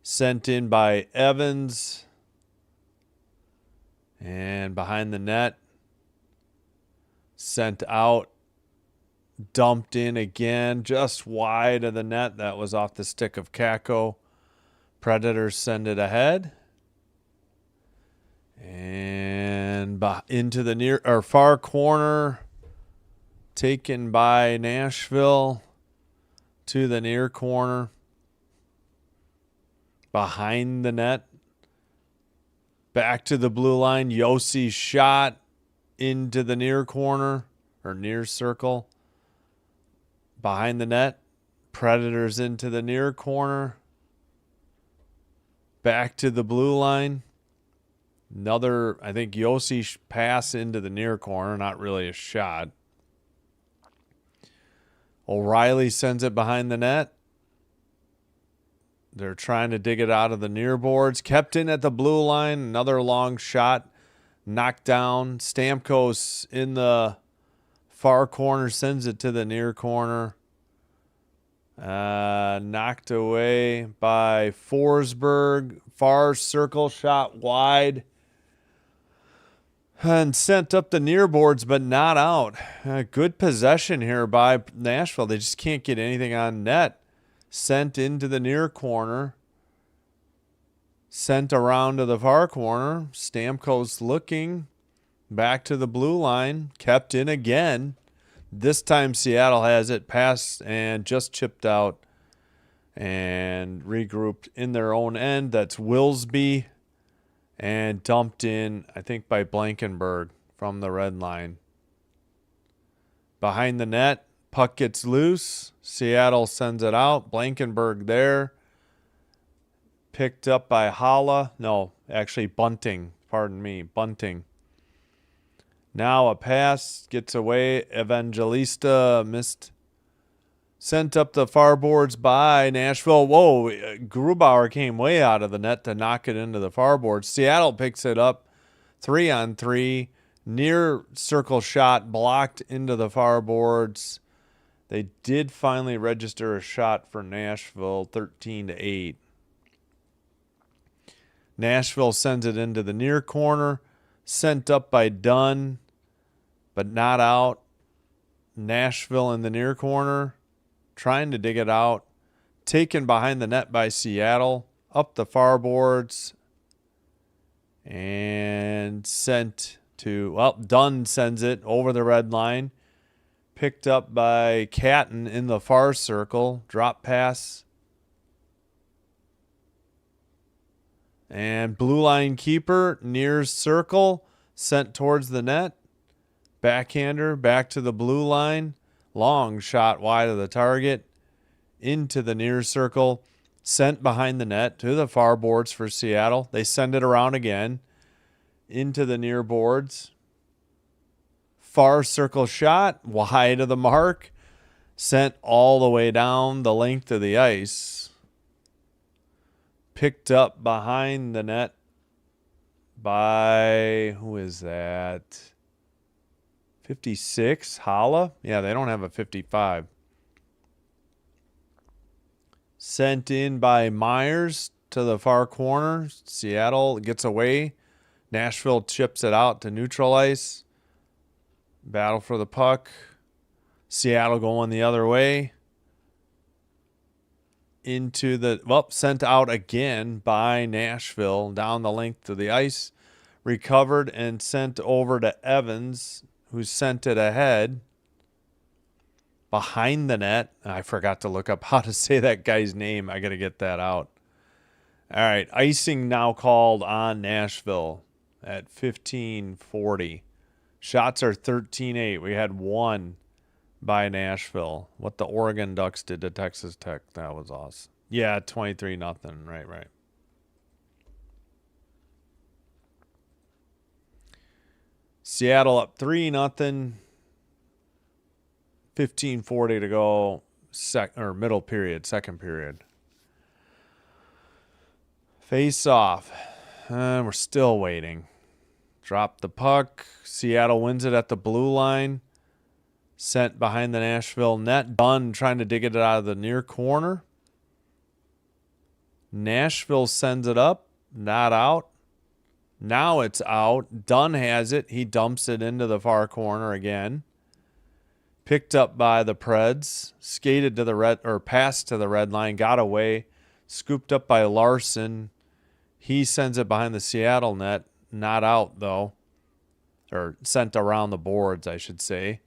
Sent in by Evans. And behind the net. Sent out. Dumped in again, just wide of the net. That was off the stick of Kako. Predators send it ahead. And into the near or far corner. Taken by Nashville to the near corner. Behind the net. Back to the blue line. Yossi's shot into the near corner or near circle. Behind the net. Predators into the near corner. Back to the blue line. Another, I think, Yossi pass into the near corner. Not really a shot. O'Reilly sends it behind the net. They're trying to dig it out of the near boards. Kept in at the blue line. Another long shot. Knocked down. Stamkos in the far corner sends it to the near corner. Knocked away by Forsberg. Far circle shot wide. And sent up the near boards, but not out. Good possession here by Nashville. They just can't get anything on net. Sent into the near corner. Sent around to the far corner. Stamkos looking. Back to the blue line. Kept in again. This time Seattle has it. Passed and just chipped out. And regrouped in their own end. That's Willsby. And dumped in, I think, by Blankenberg from the red line. Behind the net. Puck gets loose. Seattle sends it out. Blankenberg there. Picked up by Holla. No, actually Bunting. Pardon me. Bunting. Now a pass gets away. Evangelista missed. Sent up the far boards by Nashville. Whoa, Grubauer came way out of the net to knock it into the far boards. Seattle picks it up 3-on-3. Near circle shot blocked into the far boards. They did finally register a shot for Nashville, 13-8. Nashville sends it into the near corner. Sent up by Dunn, but not out. Nashville in the near corner, trying to dig it out. Taken behind the net by Seattle. Up the far boards. And sent to, well, Dunn sends it over the red line. Picked up by Catton in the far circle. Drop pass. And blue line keeper, near circle, sent towards the net. Backhander back to the blue line. Long shot wide of the target. Into the near circle. Sent behind the net to the far boards for Seattle. They send it around again. Into the near boards. Far circle shot. Wide of the mark. Sent all the way down the length of the ice. Picked up behind the net by, who is that? 56, Holla? Yeah, they don't have a 55. Sent in by Myers to the far corner. Seattle gets away. Nashville chips it out to neutral ice. Battle for the puck. Seattle going the other way. Into the, well, sent out again by Nashville down the length of the ice. Recovered and sent over to Evans, who sent it ahead behind the net. I forgot to look up how to say that guy's name. I got to get that out. All right, icing now called on Nashville at 15:40. Shots are 13-8. We had one by Nashville. What the Oregon Ducks did to Texas Tech, that was awesome. Yeah, 23-0. Right. Seattle up 3-0. 15:40 to go. Middle period, second period. Face off. We're still waiting. Drop the puck. Seattle wins it at the blue line. Sent behind the Nashville net. Dunn trying to dig it out of the near corner. Nashville sends it up. Not out. Now it's out. Dunn has it. He dumps it into the far corner again. Picked up by the Preds. Skated to the red, or passed to the red line. Got away. Scooped up by Larson. He sends it behind the Seattle net. Not out, though. Or sent around the boards, I should say.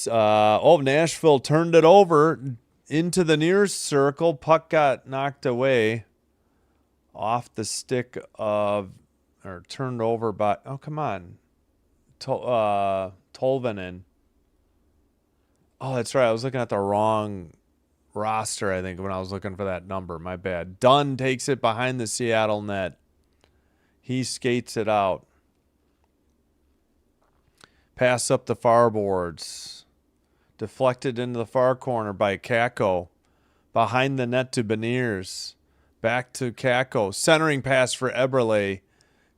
Nashville turned it over into the near circle. Puck got knocked away off the stick of, or turned over by, oh, come on. Tolvanen. Oh, that's right. I was looking at the wrong roster, I think, when I was looking for that number. My bad. Dunn takes it behind the Seattle net. He skates it out. Pass up the far boards. Deflected into the far corner by Kakko. Behind the net to Beniers. Back to Kakko. Centering pass for Eberle.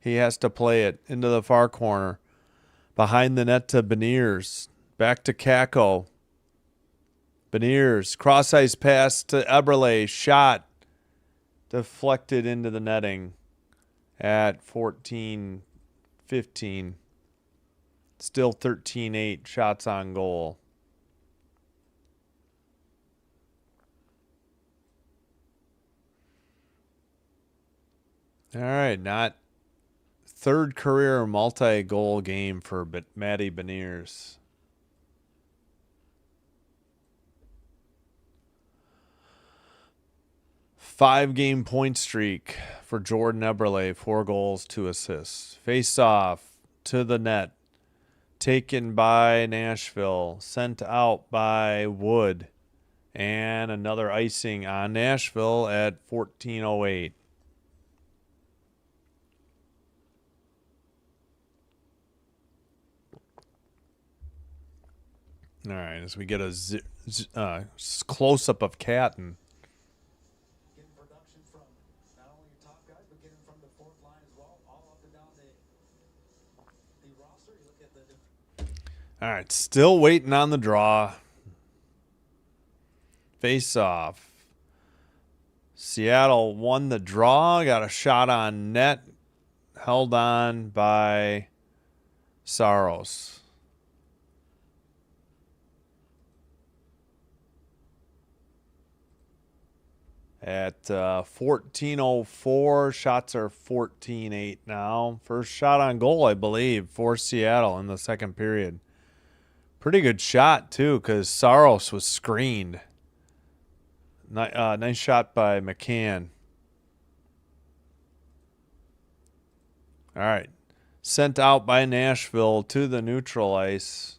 He has to play it into the far corner. Behind the net to Beniers. Back to Kakko. Beniers. Cross ice pass to Eberle. Shot. Deflected into the netting at 14-15. Still 13-8 shots on goal. All right, not third career multi-goal game for Matty Beniers. Five-game point streak for Jordan Eberle, 4 goals, 2 assists. Face-off to the net. Taken by Nashville. Sent out by Wood. And another icing on Nashville at 14:08. All right, as we get a close-up of Catton. Getting production from not only your top guys, but getting from the fourth line as well, all up and down the roster. You look at the... All right, still waiting on the draw. Face off. Seattle won the draw, got a shot on net, held on by Saros. At 14:04, shots are 14-8 now. First shot on goal, I believe, for Seattle in the second period. Pretty good shot, too, because Saros was screened. Nice shot by McCann. All right. Sent out by Nashville to the neutral ice.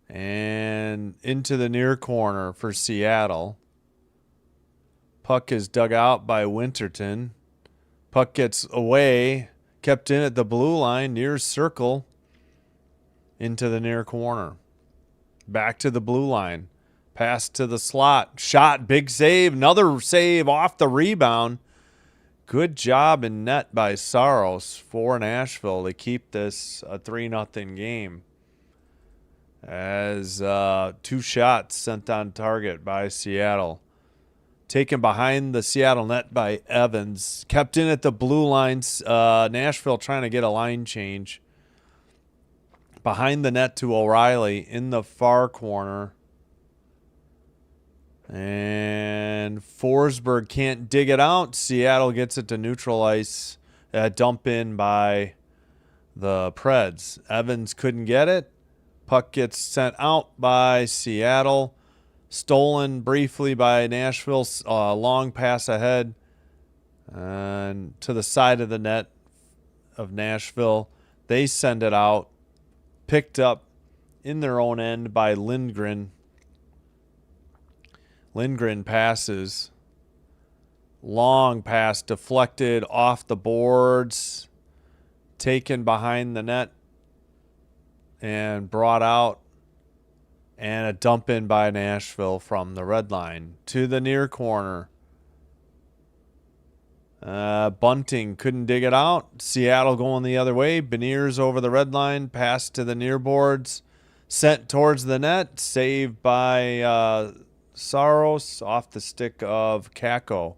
And into the near corner for Seattle. Puck is dug out by Winterton. Puck gets away, kept in at the blue line, near circle, into the near corner. Back to the blue line. Pass to the slot. Shot, big save. Another save off the rebound. Good job in net by Saros for Nashville to keep this a 3-0 game. As 2 shots sent on target by Seattle. Taken behind the Seattle net by Evans. Kept in at the blue lines. Nashville trying to get a line change. Behind the net to O'Reilly in the far corner. And Forsberg can't dig it out. Seattle gets it to neutral ice. Dump in by the Preds. Evans couldn't get it. Puck gets sent out by Seattle. Stolen briefly by Nashville. Long pass ahead. And to the side of the net of Nashville. They send it out. Picked up in their own end by Lindgren. Lindgren passes. Long pass deflected off the boards. Taken behind the net. And brought out. And a dump in by Nashville from the red line to the near corner. Bunting couldn't dig it out. Seattle going the other way. Beniers over the red line. Pass to the near boards. Sent towards the net. Saved by Saros off the stick of Kako.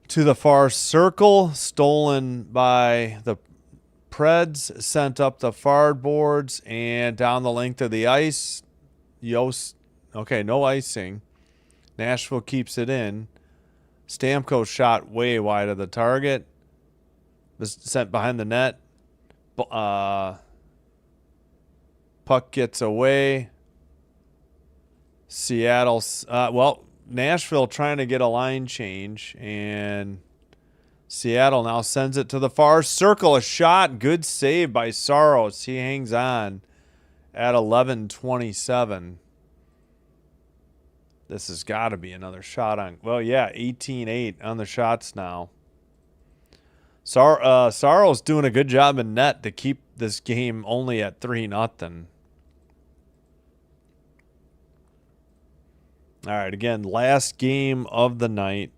To the far circle. Stolen by the Preds. Sent up the far boards and down the length of the ice. Yost. Okay, no icing. Nashville keeps it in. Stamkos shot way wide of the target. Was sent behind the net. Puck gets away. Seattle. Nashville trying to get a line change. And Seattle now sends it to the far circle. A shot. Good save by Saros. He hangs on at 11:27. This has got to be another shot on. Well, yeah, 18-8 on the shots now. Saros doing a good job in net to keep this game only at 3-0. All right, again, last game of the night.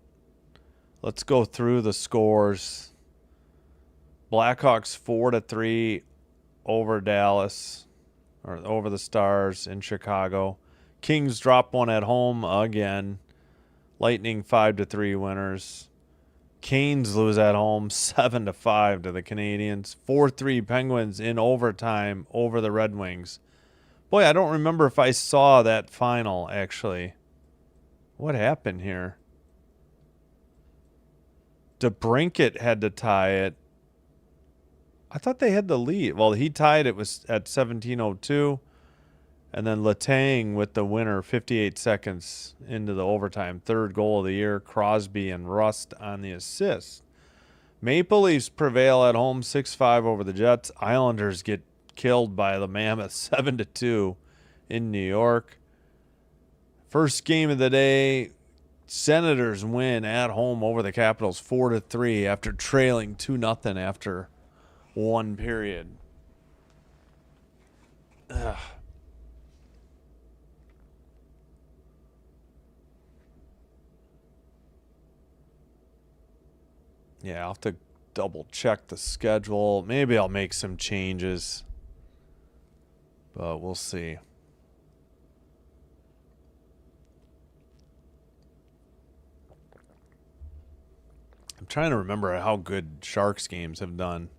Let's go through the scores. Blackhawks 4-3 over Dallas, or over the Stars in Chicago. Kings drop one at home again. Lightning 5-3 winners. Canes lose at home 7-5 to the Canadiens. 4-3 Penguins in overtime over the Red Wings. Boy, I don't remember if I saw that final, actually. What happened here? DeBrincat had to tie it. I thought they had the lead. Well, he tied it was at 17:02. And then Letang with the winner 58 seconds into the overtime. Third goal of the year. Crosby and Rust on the assist. Maple Leafs prevail at home 6-5 over the Jets. Islanders get killed by the Mammoths 7-2 in New York. First game of the day. Senators win at home over the Capitals 4-3 after trailing 2-0 after one period. Ugh. Yeah, I'll have to double check the schedule. Maybe I'll make some changes, but we'll see. trying to remember how good Sharks games have done.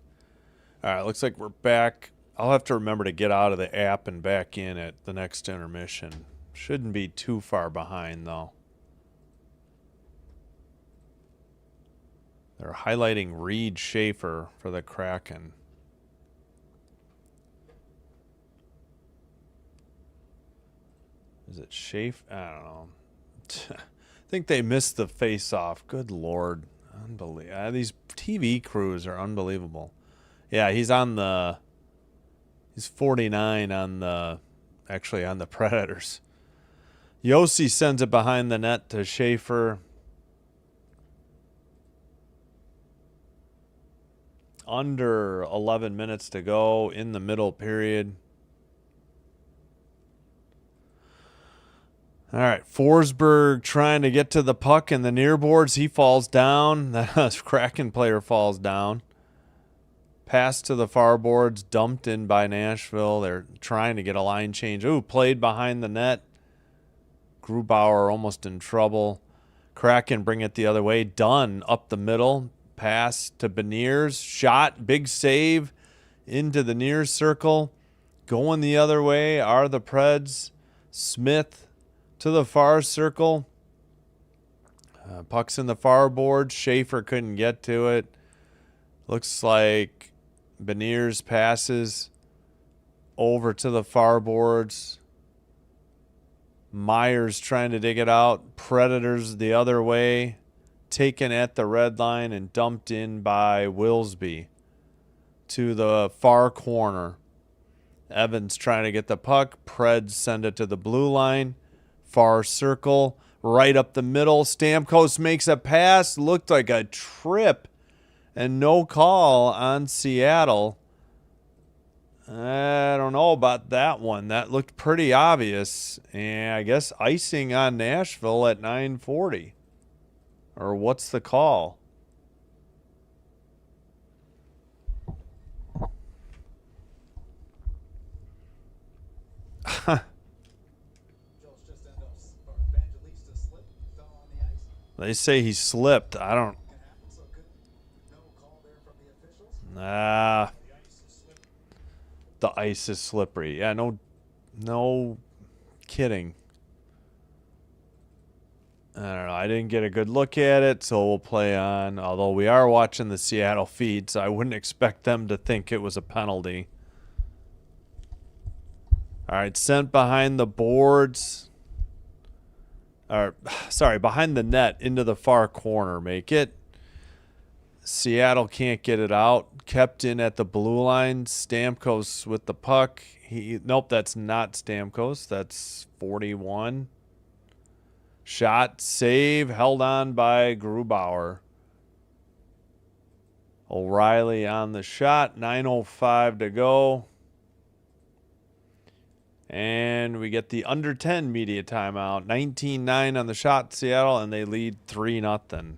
All right, looks like we're back. I'll have to remember to get out of the app and back in at the next intermission. Shouldn't be too far behind, though. They're highlighting Reed Schaefer for the Kraken. Is it Schaefer? I don't know. I think they missed the face-off. Good Lord. Unbelievable. These TV crews are unbelievable. Yeah, he's 49 on the Predators. Yossi sends it behind the net to Schaefer. Under 11 minutes to go in the middle period. All right, Forsberg trying to get to the puck in the near boards. He falls down. The Kraken player falls down. Pass to the far boards, dumped in by Nashville. They're trying to get a line change. Ooh, played behind the net. Grubauer almost in trouble. Kraken bring it the other way. Dunn up the middle. Pass to Beniers. Shot, big save into the near circle. Going the other way are the Preds. Smith to the far circle. Puck's in the far board. Schaefer couldn't get to it. Looks like Beniers passes over to the far boards. Myers trying to dig it out. Predators the other way. Taken at the red line and dumped in by Wilsby to the far corner. Evans trying to get the puck. Preds send it to the blue line. Far circle. Right up the middle. Stamkos makes a pass. Looked like a trip. And no call on Seattle. I don't know about that one. That looked pretty obvious. And I guess icing on Nashville at 9:40. Or what's the call? They say he slipped. I don't. The ice is slippery. Yeah, no kidding. I don't know. I didn't get a good look at it, so we'll play on. Although we are watching the Seattle feed, so I wouldn't expect them to think it was a penalty. All right, sent behind the boards. Behind the net into the far corner. Make it. Seattle can't get it out. Kept in at the blue line. Stamkos with the puck. Nope, that's not Stamkos. That's 41. Shot, save, held on by Grubauer. O'Reilly on the shot. 9:05 to go. And we get the under 10 media timeout. 19-9 on the shot, Seattle, and they lead 3-0.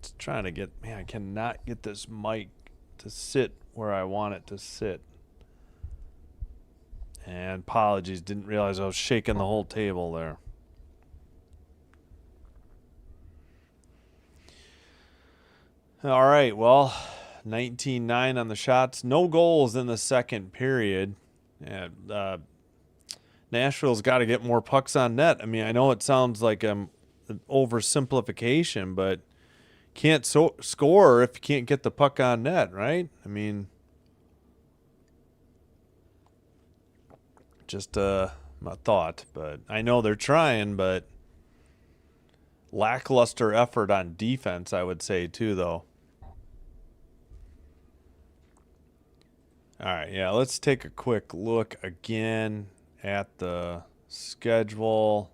Just trying to get, man, I cannot get this mic to sit where I want it to sit. And apologies, didn't realize I was shaking the whole table there. All right, well, 19-9 on the shots. No goals in the second period. Yeah, Nashville's got to get more pucks on net. I mean, I know it sounds like an oversimplification, but can't score if you can't get the puck on net, right? I mean, just my thought. But I know they're trying, but lackluster effort on defense, I would say, too, though. All right, yeah, let's take a quick look again at the schedule.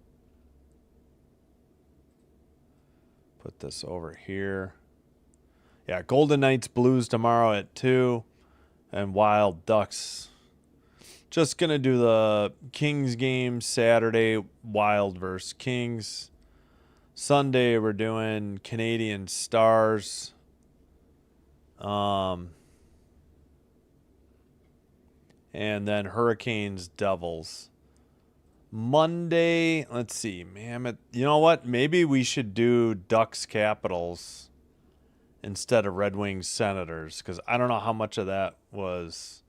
Put this over here. Yeah, Golden Knights Blues tomorrow at 2 and Wild Ducks. Just going to do the Kings game Saturday, Wild versus Kings. Sunday, we're doing Canadian Stars. And then Hurricanes, Devils. Monday, let's see, Mammoth. You know what? Maybe we should do Ducks Capitals instead of Red Wings Senators, because I don't know how much of that was.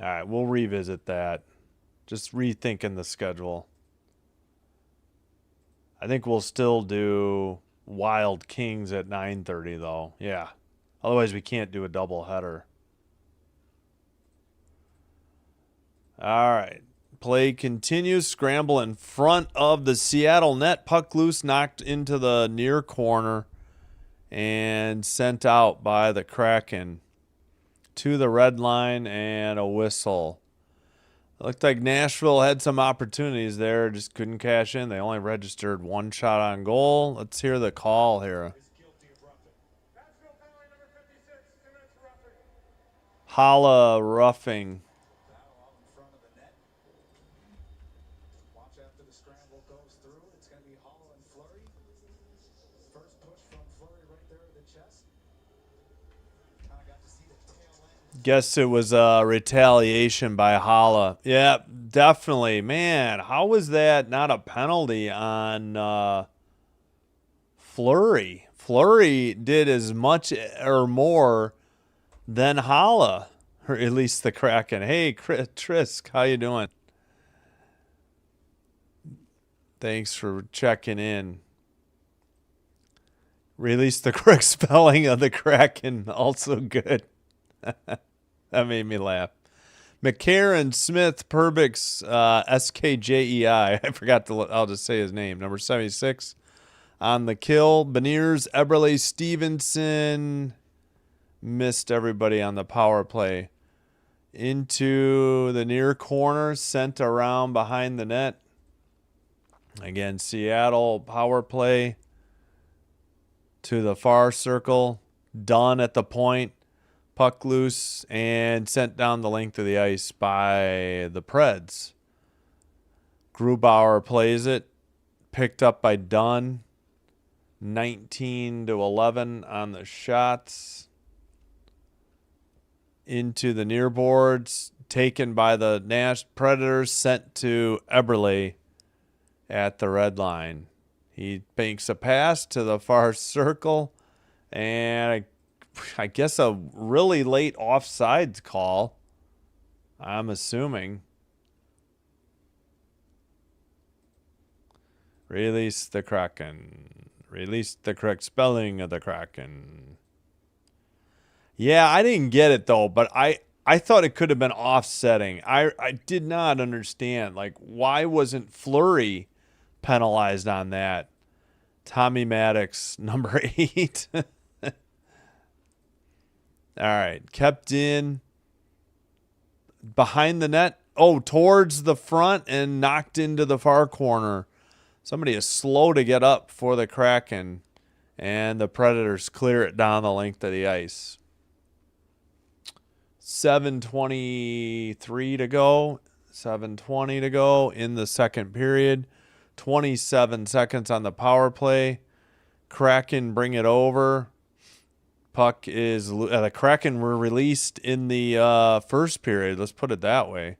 All right, we'll revisit that. Just rethinking the schedule. I think we'll still do Wild Kings at 9:30 though. Yeah. Otherwise we can't do a double header. All right. Play continues. Scramble in front of the Seattle net. Puck loose, knocked into the near corner and sent out by the Kraken to the red line, and a whistle. It looked like Nashville had some opportunities there, just couldn't cash in. They only registered one shot on goal. Let's hear the call here. Holla roughing. Battle out in front of the net. Watch after the scramble goes through. It's going to be Hall and Fleury. First push from Fleury right there at the chest. Kind of got to see the tail end. Guess it was a retaliation by Holla. Yeah, definitely. Man, how was that not a penalty on Fleury? Fleury did as much or more than Holla, or at least the Kraken. Hey, Trisk, how you doing? Thanks for checking in. Release the correct spelling of the Kraken. Also good. That made me laugh. McCarron, Smith, Perbix, SKJEI. I forgot to. I'll just say his name. Number 76 on the kill. Beniers, Eberle, Stevenson. Missed everybody on the power play. Into the near corner, sent around behind the net. Again, Seattle power play to the far circle. Done at the point. Puck loose and sent down the length of the ice by the Preds. Grubauer plays it. Picked up by Dunn. 19-11 on the shots. Into the near boards. Taken by the Nash Predators. Sent to Eberle at the red line. He banks a pass to the far circle. And I guess a really late offsides call, I'm assuming. Release the Kraken. Release the correct spelling of the Kraken. Yeah, I didn't get it though, but I thought it could have been offsetting. I did not understand. Like, why wasn't Fleury penalized on that? Tommy Maddox, number 8. All right. Kept in behind the net. Oh, towards the front and knocked into the far corner. Somebody is slow to get up for the Kraken, and the Predators clear it down the length of the ice. 7:23 to go. 7:20 to go in the second period. 27 seconds on the power play. Kraken bring it over. Puck is the Kraken were released in the first period. Let's put it that way.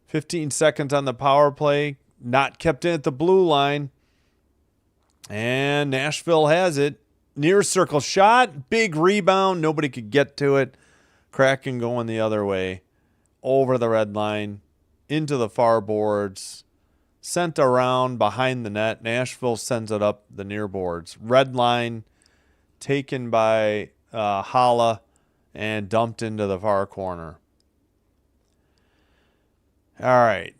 15 seconds on the power play. Not kept in at the blue line. And Nashville has it. Near circle shot. Big rebound. Nobody could get to it. Kraken going the other way. Over the red line. Into the far boards. Sent around behind the net. Nashville sends it up the near boards. Red line. Taken by Holla and dumped into the far corner. All right.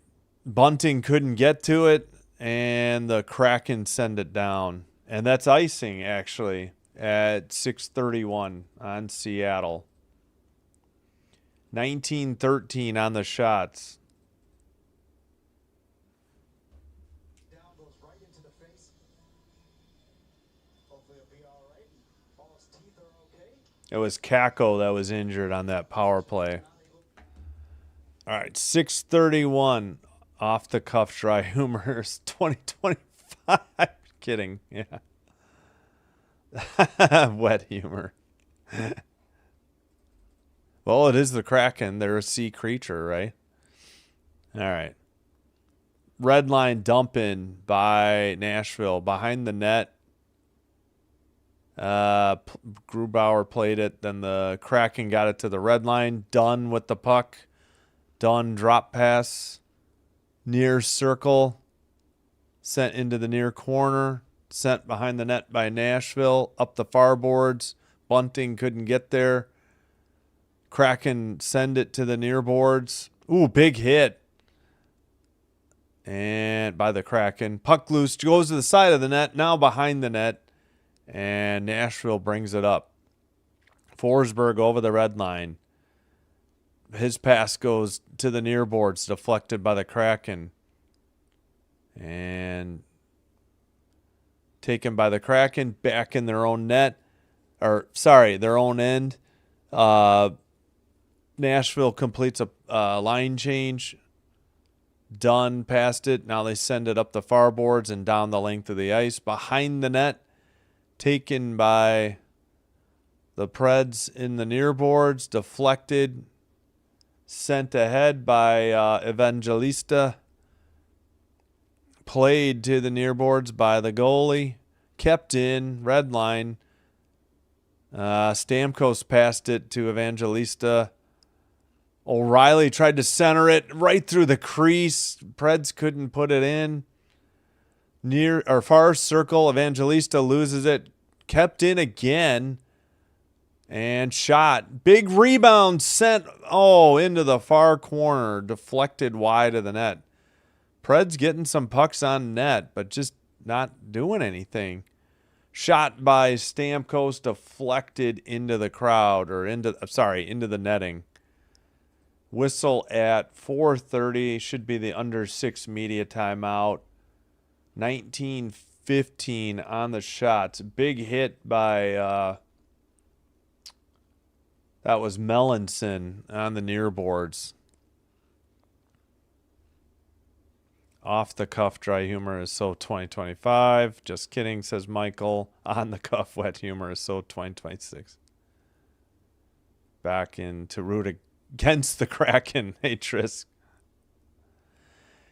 Bunting couldn't get to it, and the Kraken send it down. And that's icing, actually, at 6:31 on Seattle. 19-13 on the shots. Down goes right into the face. Hopefully it'll be all right. Hall's teeth are okay. It was Kako that was injured on that power play. All right, 6:31 off the cuff dry humors 2025. Kidding. Yeah. Wet humor. Well, it is the Kraken. They're a sea creature, right? All right. red line dump in by Nashville behind the net. Grubauer played it. Then the Kraken got it to the red line. Dunn with the puck. Dunn drop pass. Near circle. Sent into the near corner. Sent behind the net by Nashville. Up the far boards. Bunting couldn't get there. Kraken send it to the near boards. Ooh, big hit. And by the Kraken. Puck loose. Goes to the side of the net. Now behind the net. And Nashville brings it up. Forsberg over the red line. His pass goes to the near boards, deflected by the Kraken. And taken by the Kraken, back in their own net. Their own end. Nashville completes a line change. Dunn passed it. Now they send it up the far boards and down the length of the ice. Behind the net. Taken by the Preds in the near boards, deflected, sent ahead by Evangelista, played to the near boards by the goalie, kept in, red line. Stamkos passed it to Evangelista. O'Reilly tried to center it right through the crease. Preds couldn't put it in. Near or far circle, Evangelista loses it, kept in again, and shot. Big rebound sent into the far corner, deflected wide of the net. Preds getting some pucks on net, but just not doing anything. Shot by Stamkos, deflected into the crowd into the netting. Whistle at 4:30, should be the under 6 media timeout. 19-15 on the shots. Big hit by that was Melanson on the near boards. Off the cuff dry humor is so 2025. Just kidding, says Michael. On the cuff wet humor is so 2026. Back in to root against the Kraken. Hey, Tris.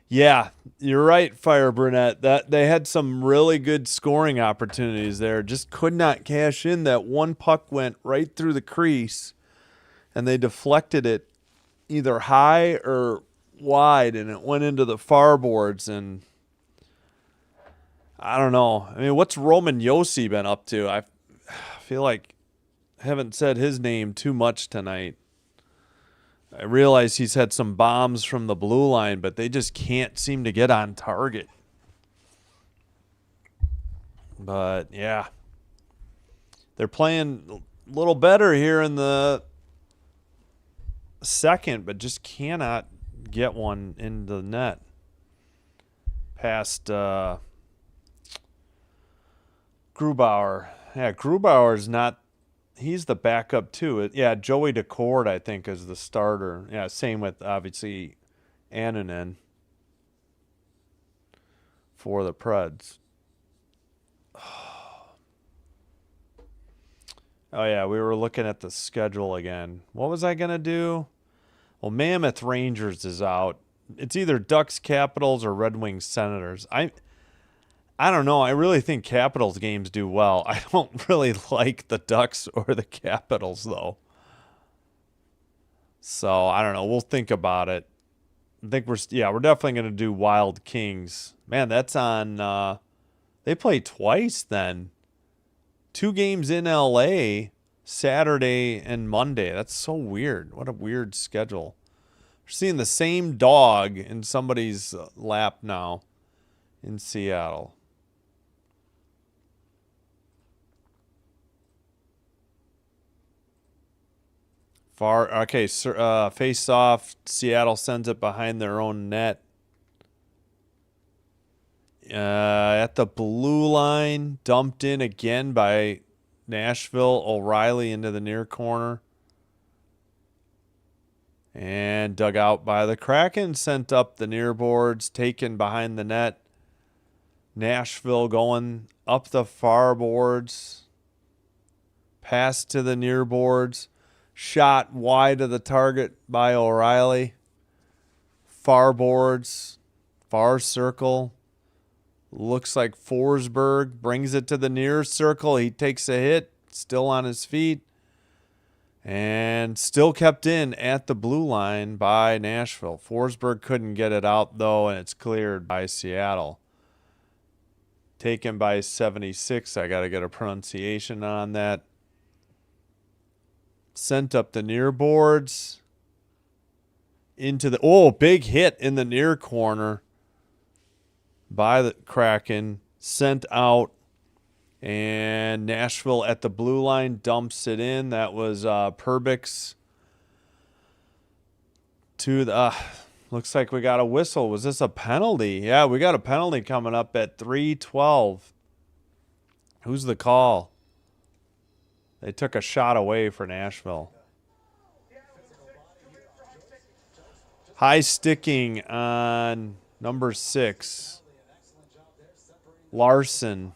Yeah, you're right, Fire Burnett. That they had some really good scoring opportunities there. Just could not cash in. That one puck went right through the crease, and they deflected it either high or wide, and it went into the far boards. And I don't know. I mean, what's Roman Josi been up to? I feel like I haven't said his name too much tonight. I realize he's had some bombs from the blue line, but they just can't seem to get on target. But, yeah. They're playing a little better here in the second, but just cannot get one in the net. Past Grubauer. Yeah, Grubauer's not... He's the backup, too. Yeah, Joey Decord, I think, is the starter. Yeah, same with, obviously, Annunen for the Preds. Oh, yeah, we were looking at the schedule again. What was I going to do? Well, Mammoth Rangers is out. It's either Ducks Capitals or Red Wings Senators. I don't know. I really think Capitals games do well. I don't really like the Ducks or the Capitals, though. So, I don't know. We'll think about it. I think we're definitely going to do Wild Kings. Man, that's on... they play twice then. 2 games in L.A., Saturday and Monday. That's so weird. What a weird schedule. We're seeing the same dog in somebody's lap now in Seattle. Face off. Seattle sends it behind their own net. At the blue line, dumped in again by Nashville. O'Reilly into the near corner. And dug out by the Kraken. Sent up the near boards. Taken behind the net. Nashville going up the far boards. Pass to the near boards. Shot wide of the target by O'Reilly. Far boards. Far circle. Looks like Forsberg brings it to the near circle. He takes a hit, still on his feet. And still kept in at the blue line by Nashville. Forsberg couldn't get it out, though, and it's cleared by Seattle. Taken by 76. I got to get a pronunciation on that. Sent up the near boards. Into the... Oh, big hit in the near corner by the Kraken. Sent out. And Nashville at the blue line dumps it in. That was Perbix to the... looks like we got a whistle. Was this a penalty? Yeah, we got a penalty coming up at 3:12. Who's the call? They took a shot away for Nashville. High sticking on number 6. Larson.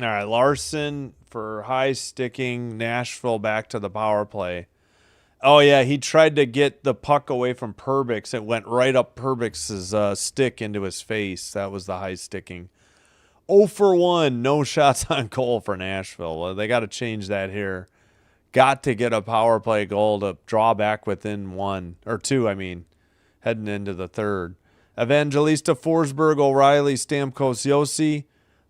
All right, Larson for high sticking. Nashville back to the power play. Oh, yeah, he tried to get the puck away from Perbix. It went right up Perbix's stick into his face. That was the high sticking. 0 for 1, no shots on goal for Nashville. Well, they got to change that here. Got to get a power play goal to draw back within 1 or 2, heading into the third. Evangelista, Forsberg, O'Reilly, Stamkos, Yossi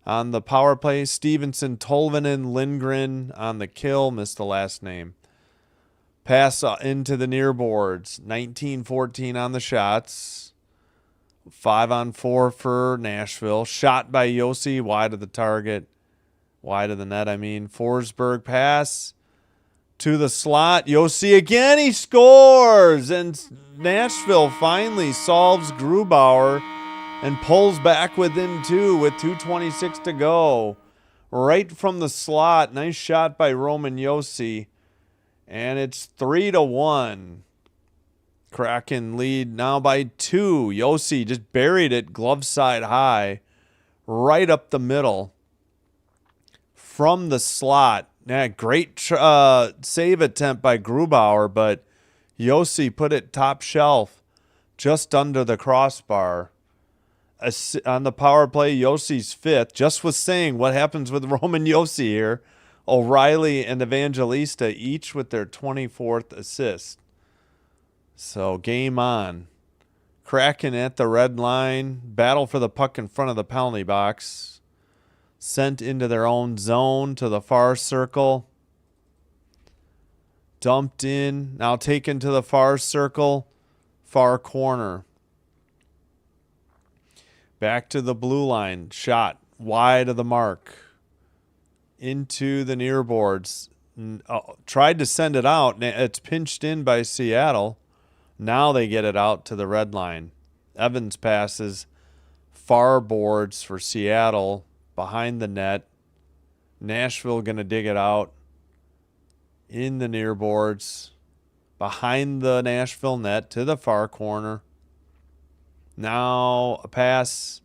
on the power play. Stevenson, Tolvanen, Lindgren on the kill. Missed the last name. Pass into the near boards. 19-14 on the shots. 5-on-4 for Nashville. Shot by Yossi. Wide of the target. Wide of the net, Forsberg pass to the slot. Yossi again. He scores. And Nashville finally solves Grubauer and pulls back within 2 with 2:26 to go. Right from the slot. Nice shot by Roman Yossi. And it's 3-1. Kraken lead now by 2. Yossi just buried it glove side high. Right up the middle. From the slot. Yeah, great save attempt by Grubauer, but Yossi put it top shelf. Just under the crossbar. On the power play, Yossi's 5th. Just was saying what happens with Roman Yossi here. O'Reilly and Evangelista each with their 24th assist. So game on. Kraken at the red line. Battle for the puck in front of the penalty box. Sent into their own zone to the far circle. Dumped in. Now taken to the far circle. Far corner. Back to the blue line. Shot wide of the mark. Into the near boards. Tried to send it out. It's pinched in by Seattle. Now they get it out to the red line. Evans passes far boards for Seattle behind the net. Nashville going to dig it out in the near boards behind the Nashville net to the far corner. Now a pass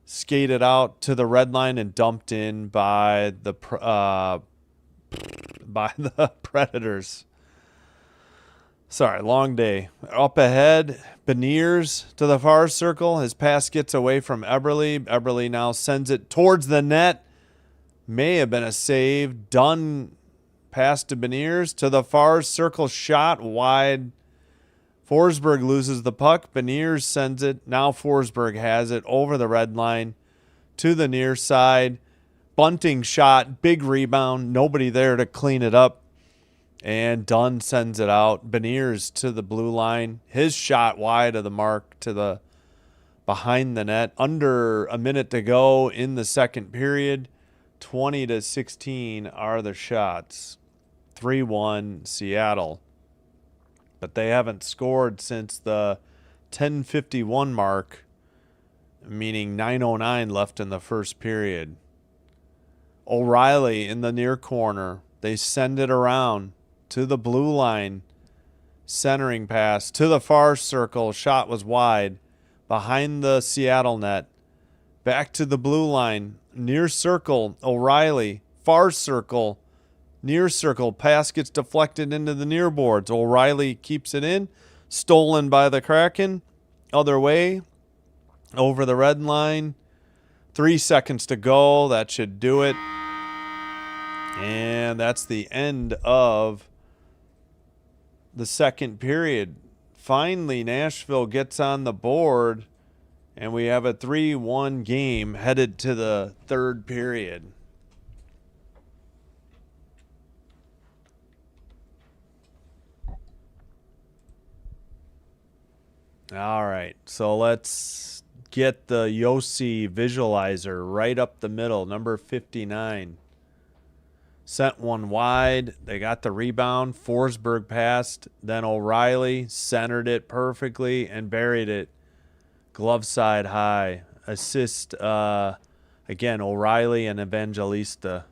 skated out to the red line and dumped in by the Predators. Sorry, long day. Up ahead, Beniers to the far circle. His pass gets away from Eberle. Eberle now sends it towards the net. May have been a save. Dunn pass to Beniers to the far circle. Shot wide. Forsberg loses the puck. Beniers sends it. Now Forsberg has it over the red line to the near side. Bunting shot. Big rebound. Nobody there to clean it up. And Dunn sends it out. Beniers to the blue line. His shot wide of the mark to the behind the net. Under a minute to go in the second period. 20-16 are the shots. 3-1 Seattle. But they haven't scored since the 10:51 mark, meaning 9:09 left in the first period. O'Reilly in the near corner. They send it around to the blue line. Centering pass to the far circle. Shot was wide behind the Seattle net. Back to the blue line. Near circle, O'Reilly. Far circle, near circle. Pass gets deflected into the near boards. O'Reilly keeps it in. Stolen by the Kraken. Other way. Over the red line. 3 seconds to go. That should do it. And that's the end of the second period. Finally, Nashville gets on the board. And we have a 3-1 game headed to the third period. All right, so let's get the Yossi visualizer right up the middle, number 59. Sent one wide. They got the rebound. Forsberg passed. Then O'Reilly centered it perfectly and buried it. Glove side high. Assist, again, O'Reilly and Evangelista.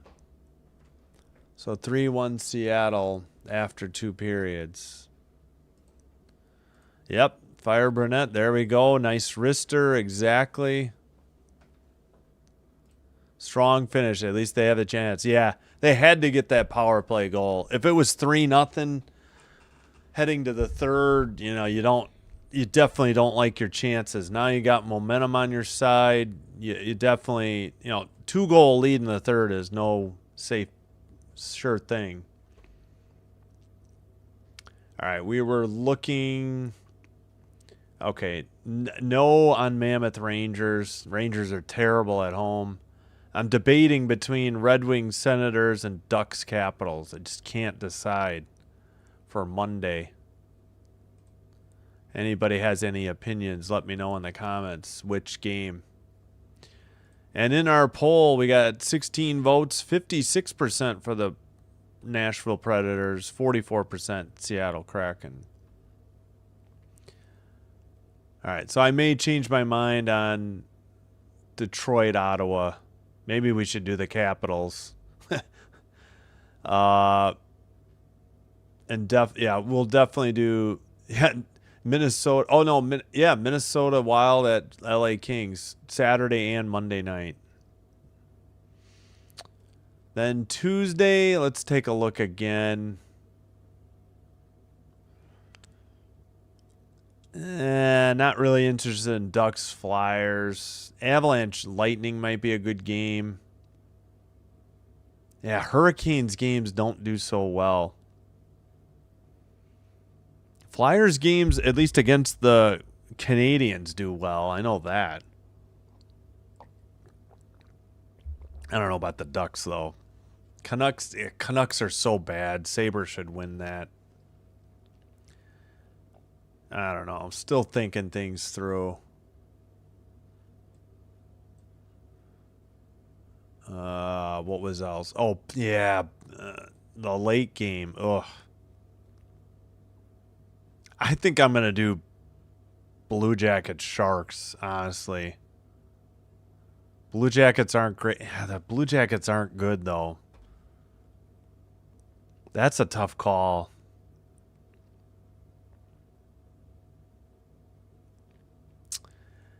So 3-1 Seattle after 2 periods. Yep, fire Burnett. There we go. Nice wrister, exactly. Strong finish. At least they have a chance. Yeah, they had to get that power play goal. If it was 3-0 heading to the third, you definitely don't like your chances. Now you got momentum on your side. You definitely, 2-goal lead in the third is no safe, sure thing. All right, we were looking. Okay, no on Mammoth Rangers. Rangers are terrible at home. I'm debating between Red Wings Senators and Ducks Capitals. I just can't decide for Monday. Anybody has any opinions, let me know in the comments which game. And in our poll, we got 16 votes, 56% for the Nashville Predators, 44% Seattle Kraken. All right, so I may change my mind on Detroit, Ottawa. Maybe we should do the Capitals. We'll definitely do Minnesota. Oh no, Minnesota Wild at LA Kings Saturday and Monday night. Then Tuesday, let's take a look again. Not really interested in Ducks Flyers. Avalanche Lightning might be a good game. Yeah, Hurricanes games don't do so well. Flyers games, at least against the Canadians, do well. I know that. I don't know about the Ducks, though. Canucks are so bad. Sabres should win that. I don't know. I'm still thinking things through. What was else? Oh, yeah. The late game. Ugh. I think I'm going to do Blue Jackets Sharks, honestly. Blue Jackets aren't great. Yeah, the Blue Jackets aren't good, though. That's a tough call.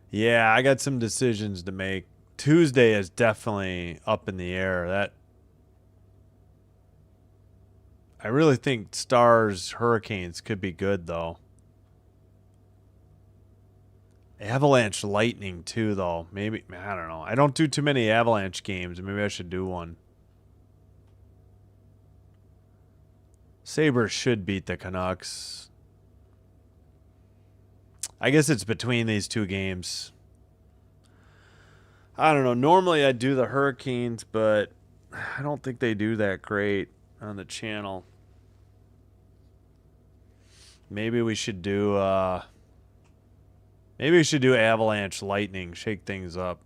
Yeah, I got some decisions to make. Tuesday is definitely up in the air. I really think Stars Hurricanes could be good, though. Avalanche Lightning too, though. Maybe, I don't know. I don't do too many Avalanche games. Maybe I should do one. Sabres should beat the Canucks. I guess it's between these two games. I don't know. Normally I do the Hurricanes, but I don't think they do that great on the channel. Maybe we should do Avalanche Lightning, shake things up.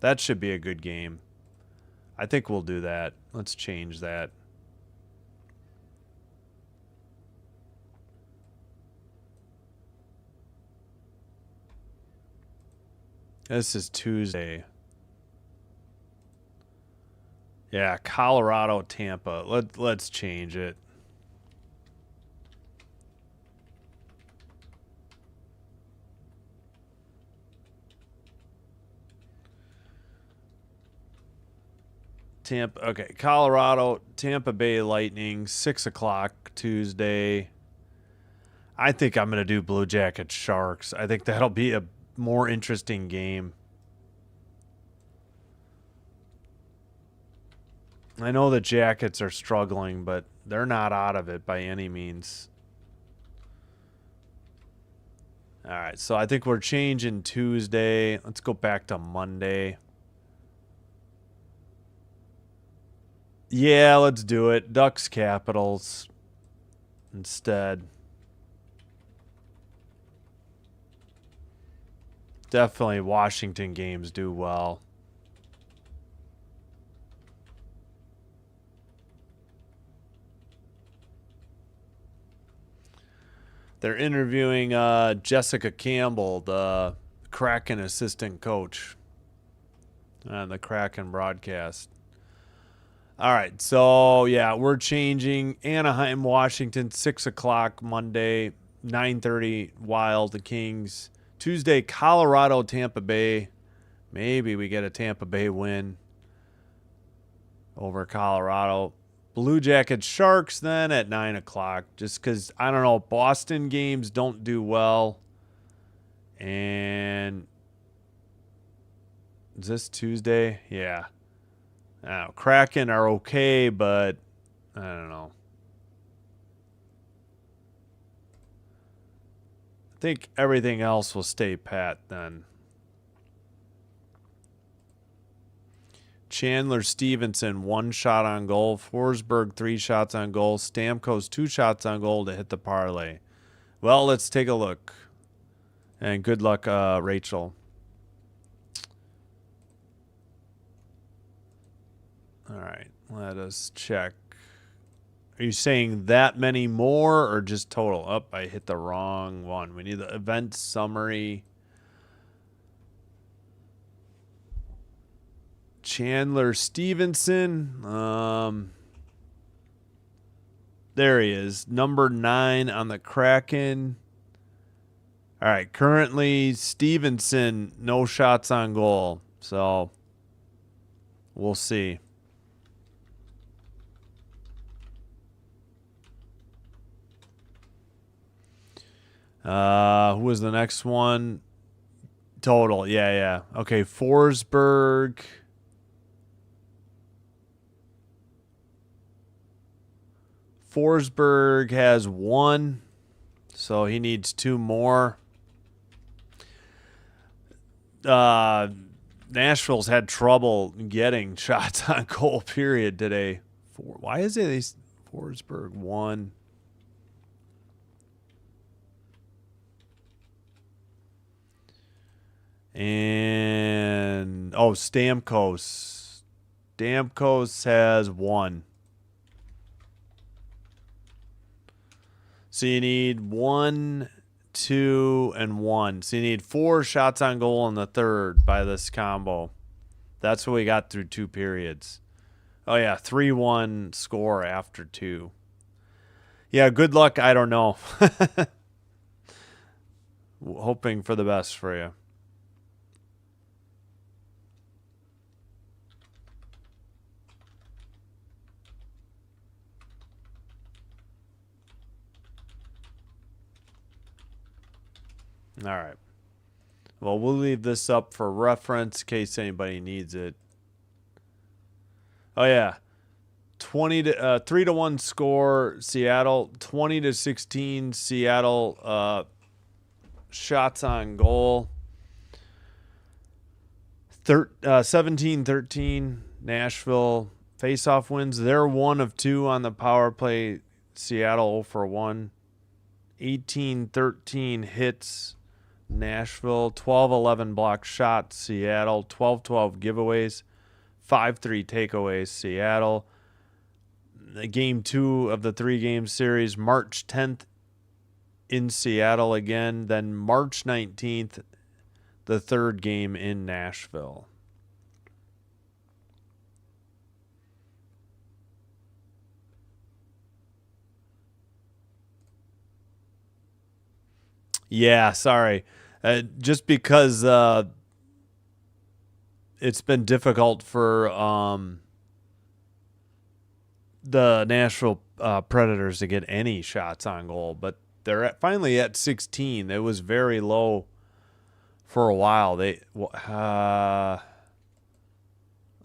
That should be a good game. I think we'll do that. Let's change that. This is Tuesday. Yeah, Colorado, Tampa. Let's change it. Okay, Colorado, Tampa Bay Lightning, 6 o'clock Tuesday. I think I'm going to do Blue Jackets Sharks. I think that'll be a more interesting game. I know the Jackets are struggling, but they're not out of it by any means. All right, so I think we're changing Tuesday. Let's go back to Monday. Yeah, let's do it. Ducks Capitals instead. Definitely Washington games do well. They're interviewing Jessica Campbell, the Kraken assistant coach on the Kraken broadcast. All right, so yeah, we're changing Anaheim, Washington, 6 o'clock Monday, 9:30 Wild, the Kings. Tuesday, Colorado, Tampa Bay. Maybe we get a Tampa Bay win over Colorado. Blue Jackets, Sharks then at 9 o'clock. Just because, I don't know, Boston games don't do well. And is this Tuesday? Yeah. Kraken are okay, but I don't know. I think everything else will stay pat then. Chandler Stevenson, 1 shot on goal. Forsberg, 3 shots on goal. Stamkos, 2 shots on goal to hit the parlay. Well, let's take a look. And good luck, Rachel. All right, let us check. Are you saying that many more or just total? Oh, I hit the wrong one. We need the event summary. Chandler Stevenson. There he is. Number 9 on the Kraken. All right, currently Stevenson, no shots on goal. So we'll see. Who was the next one? Total. Yeah. Okay, Forsberg. Forsberg has 1, so he needs 2 more. Nashville's had trouble getting shots on goal, period, today. Why is it Forsberg 1? And, Stamkos. Stamkos has 1. So you need 1, 2, and 1. So you need 4 shots on goal in the third by this combo. That's what we got through 2 periods. Oh, yeah, 3-1 score after 2. Yeah, good luck. I don't know. Hoping for the best for you. All right. Well, we'll leave this up for reference in case anybody needs it. Oh yeah. 3-1 score Seattle, 20-16 Seattle shots on goal. 17-13 Nashville faceoff wins. They're 1 of 2 on the power play. Seattle 0 for 1. 18-13 hits Nashville, 12-11 block shots Seattle, 12-12 giveaways, 5-3 takeaways Seattle. Game 2 of the 3-game series, March 10th in Seattle again, then March 19th, the 3rd game in Nashville. Yeah, sorry. Just because it's been difficult for the Nashville Predators to get any shots on goal, but they're finally at 16. It was very low for a while. Let's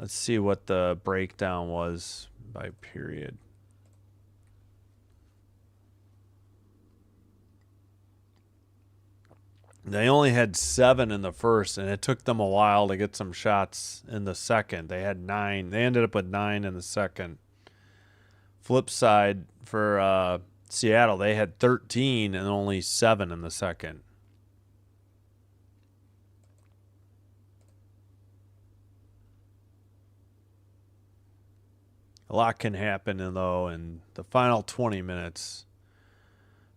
see what the breakdown was by period. They only had 7 in the first, and it took them a while to get some shots in the second. They had 9. They ended up with 9 in the second. Flip side for Seattle, they had 13 and only 7 in the second. A lot can happen, though, in the final 20 minutes.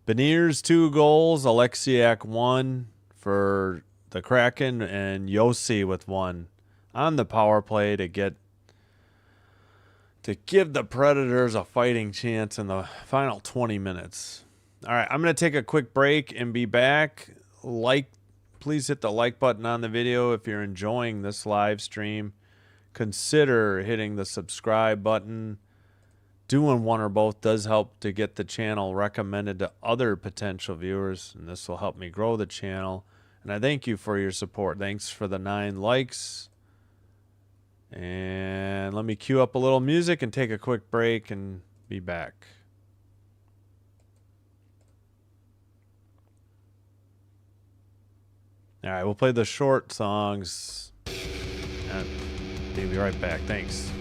Beniers 2 goals, Alexiak 1 for the Kraken, and Yossi with 1 on the power play to give the Predators a fighting chance in the final 20 minutes. All right, I'm going to take a quick break and be back. Please hit the like button on the video if you're enjoying this live stream. Consider hitting the subscribe button. Doing one or both does help to get the channel recommended to other potential viewers, and this will help me grow the channel. And I thank you for your support. Thanks for the 9 likes. And let me cue up a little music and take a quick break and be back. All right, we'll play the short songs. And be right back. Thanks.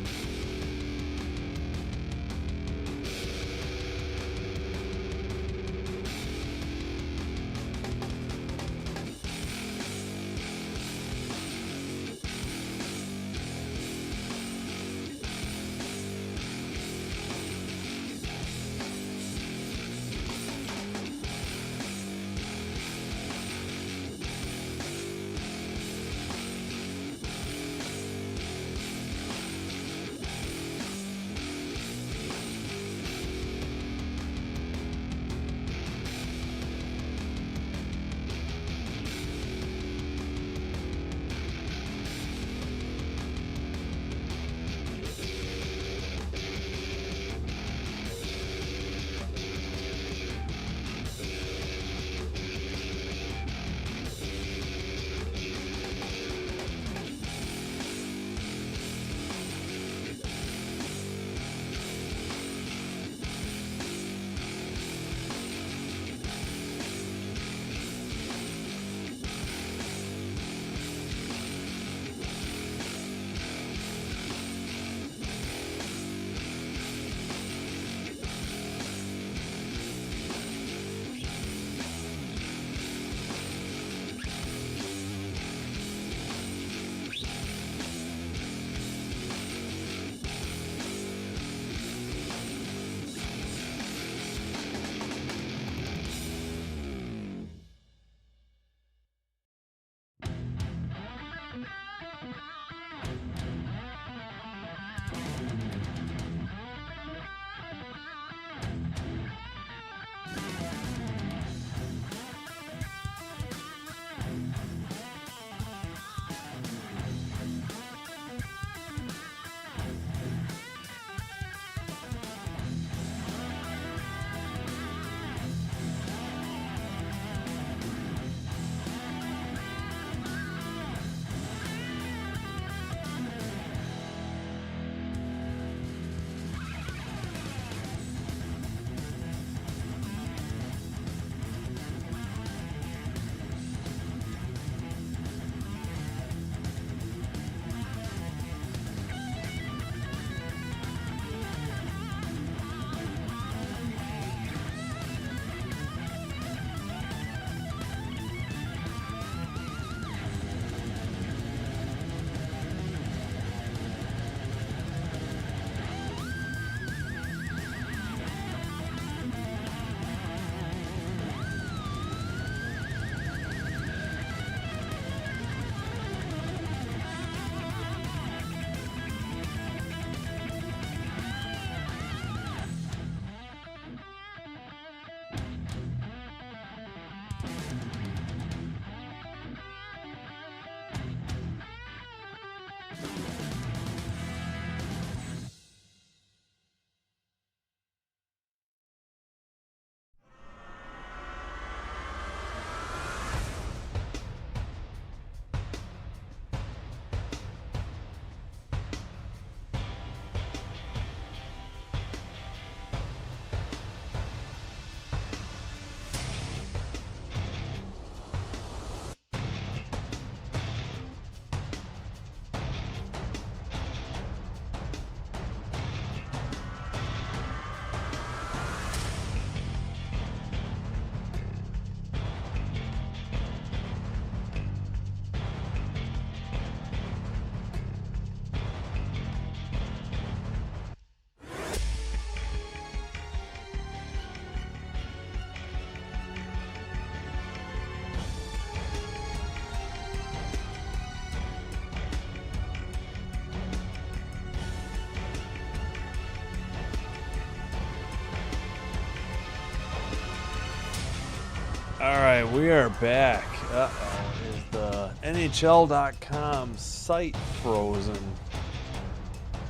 All right, we are back. Uh-oh, is the NHL.com site frozen?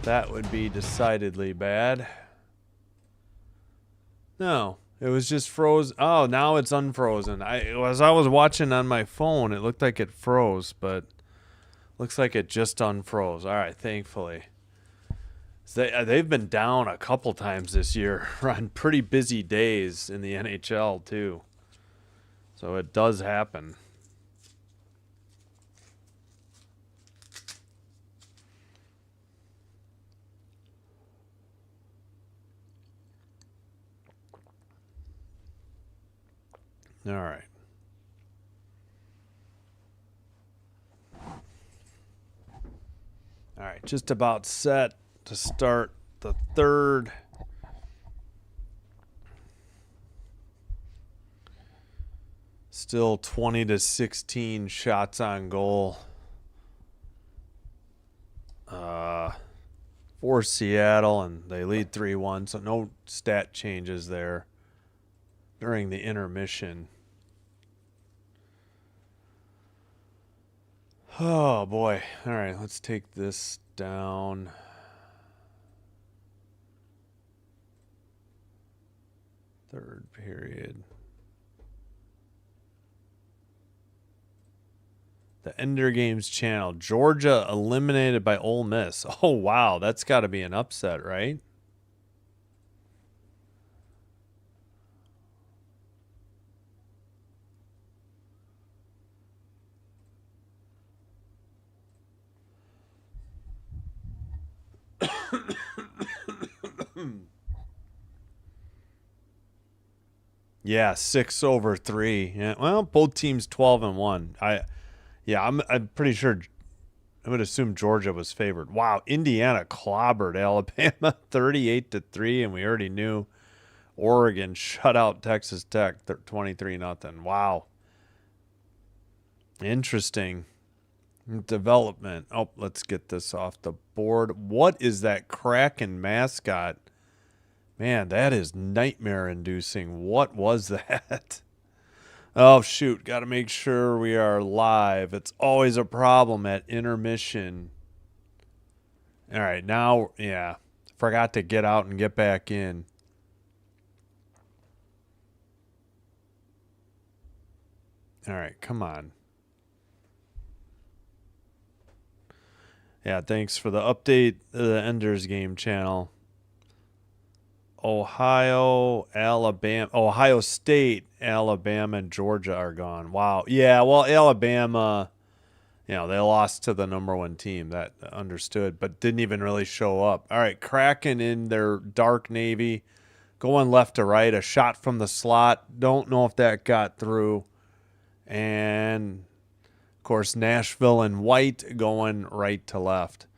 That would be decidedly bad. No, it was just froze. Oh, now it's unfrozen. As I was watching on my phone, it looked like it froze, but looks like it just unfroze. All right, thankfully. They've been down a couple times this year on pretty busy days in the NHL too. So it does happen. All right. All right, just about set to start the third. Still 20-16 shots on goal for Seattle, and they lead 3-1, so no stat changes there during the intermission. Oh, boy. All right, let's take this down. Third period. The Ender Games channel. Georgia eliminated by Ole Miss. Oh, wow. That's got to be an upset, right? Yeah, 6/3. Yeah, well, both teams 12-1. I'm pretty sure. I would assume Georgia was favored. Wow, Indiana clobbered Alabama 38-3, and we already knew Oregon shut out Texas Tech 23-0. Wow, interesting development. Oh, let's get this off the board. What is that Kraken mascot? Man, that is nightmare-inducing. What was that? Oh, shoot. Got to make sure we are live. It's always a problem at intermission. All right, now, yeah. Forgot to get out and get back in. All right, come on. Yeah, thanks for the update. The Enders Game channel. Ohio State, Alabama, and Georgia are gone. Wow. Yeah, well, Alabama, they lost to the number one team. That understood, but didn't even really show up. All right, Kraken in their dark navy, going left to right. A shot from the slot. Don't know if that got through. And, of course, Nashville in white going right to left.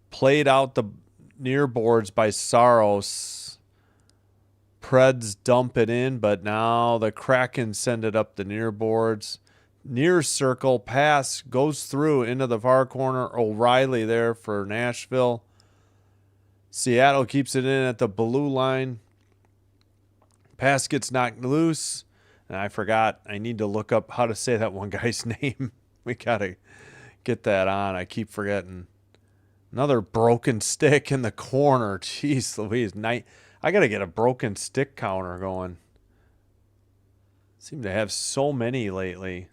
Played out the near boards by Saros. Preds dump it in, but now the Kraken send it up the near boards. Near circle, pass goes through into the far corner. O'Reilly there for Nashville. Seattle keeps it in at the blue line. Pass gets knocked loose. And I forgot, I need to look up how to say that one guy's name. We got to get that on. I keep forgetting. Another broken stick in the corner. Jeez Louise. I got to get a broken stick counter going. Seem to have so many lately.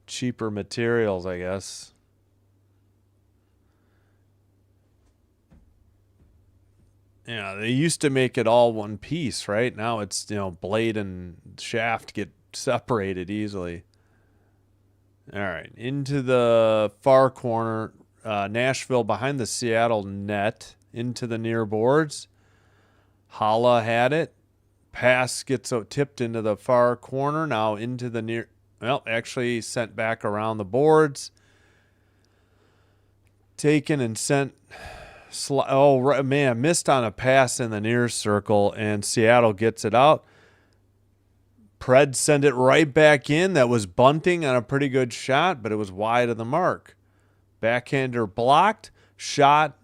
Cheaper materials, I guess. Yeah, they used to make it all one piece, right? Now it's, blade and shaft get separated easily. All right, into the far corner. Nashville behind the Seattle net. Into the near boards. Holla had it. Pass gets tipped into the far corner. Now into the near. Well, actually sent back around the boards. Taken and sent. Oh, man. Missed on a pass in the near circle, and Seattle gets it out. Pred sent it right back in. That was bunting on a pretty good shot, but it was wide of the mark. Backhander blocked. Shot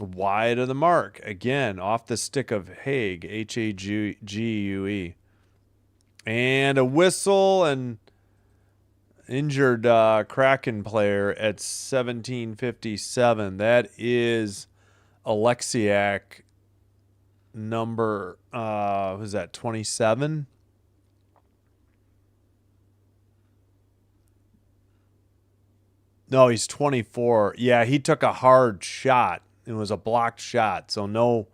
wide of the mark. Again, off the stick of Hague, Hague. And a whistle and injured Kraken player at 17:57. That is Alexiak, number who's that, 27? No, he's 24. Yeah, he took a hard shot. It was a blocked shot, so no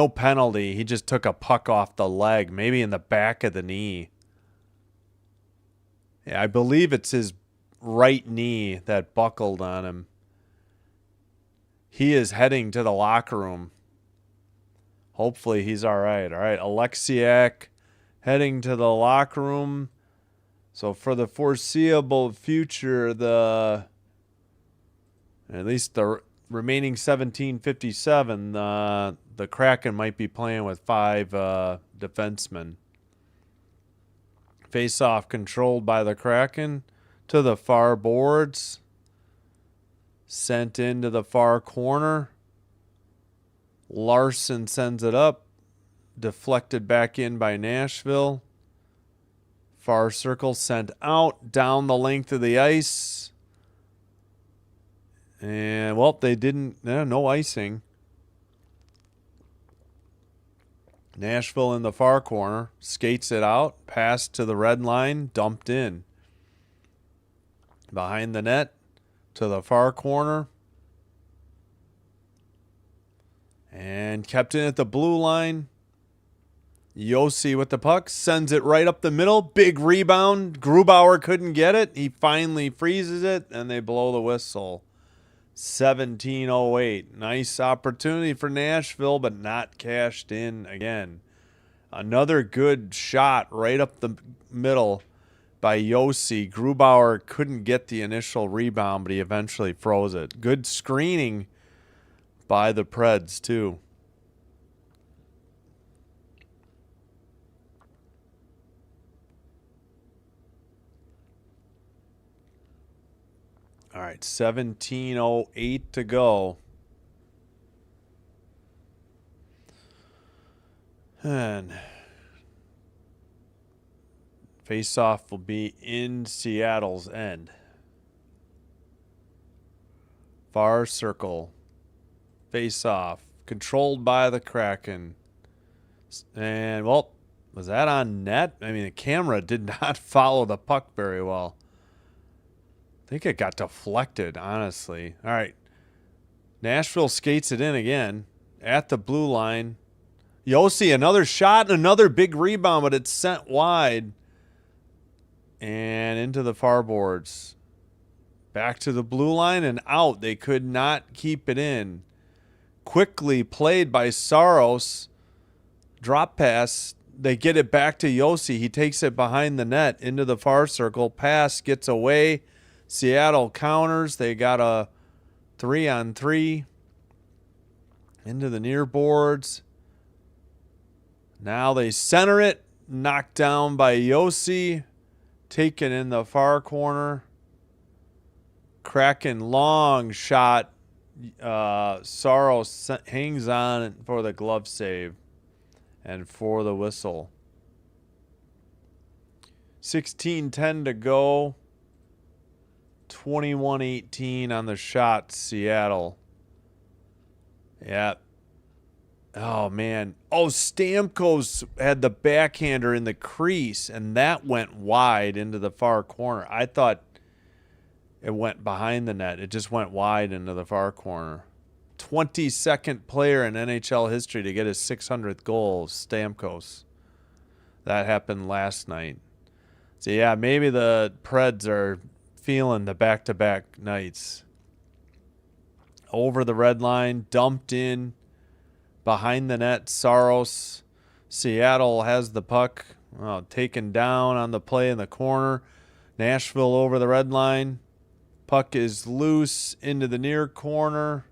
penalty. He just took a puck off the leg, maybe in the back of the knee. Yeah, I believe it's his right knee that buckled on him. He is heading to the locker room. Hopefully he's all right. All right, Alexiak heading to the locker room. So for the foreseeable future, at least the remaining 17:57, the Kraken might be playing with 5 defensemen. Face-off controlled by the Kraken to the far boards. Sent into the far corner. Larson sends it up. Deflected back in by Nashville. Far circle sent out down the length of the ice. And, well, they didn't. No icing. Nashville in the far corner. Skates it out. Pass to the red line. Dumped in. Behind the net to the far corner. And kept in at the blue line. Yossi with the puck. Sends it right up the middle. Big rebound. Grubauer couldn't get it. He finally freezes it, and they blow the whistle. 17:08. Nice opportunity for Nashville, but not cashed in again. Another good shot right up the middle by Yossi. Grubauer couldn't get the initial rebound, but he eventually froze it. Good screening by the Preds, too. All right, 17:08 to go. And face-off will be in Seattle's end. Far circle. Face-off. Controlled by the Kraken. And, well, was that on net? I mean, the camera did not follow the puck very well. I think it got deflected, honestly. All right. Nashville skates it in again at the blue line. Yossi, another shot and another big rebound, but it's sent wide and into the far boards. Back to the blue line and out. They could not keep it in. Quickly played by Saros. Drop pass. They get it back to Yossi. He takes it behind the net into the far circle. Pass gets away. Seattle counters. They got a 3-on-3 into the near boards. Now they center it. Knocked down by Yossi. Taken in the far corner. Kraken long shot. Saros hangs on for the glove save and for the whistle. 16:10 to go. 21-18 on the shot, Seattle. Yeah. Oh, man. Oh, Stamkos had the backhander in the crease, and that went wide into the far corner. I thought it went behind the net. It just went wide into the far corner. 22nd player in NHL history to get his 600th goal, Stamkos. That happened last night. So, yeah, maybe the Preds are feeling the back-to-back nights. Over the red line, dumped in, behind the net, Saros. Seattle has the puck, taken down on the play in the corner. Nashville over the red line. Puck is loose into the near corner.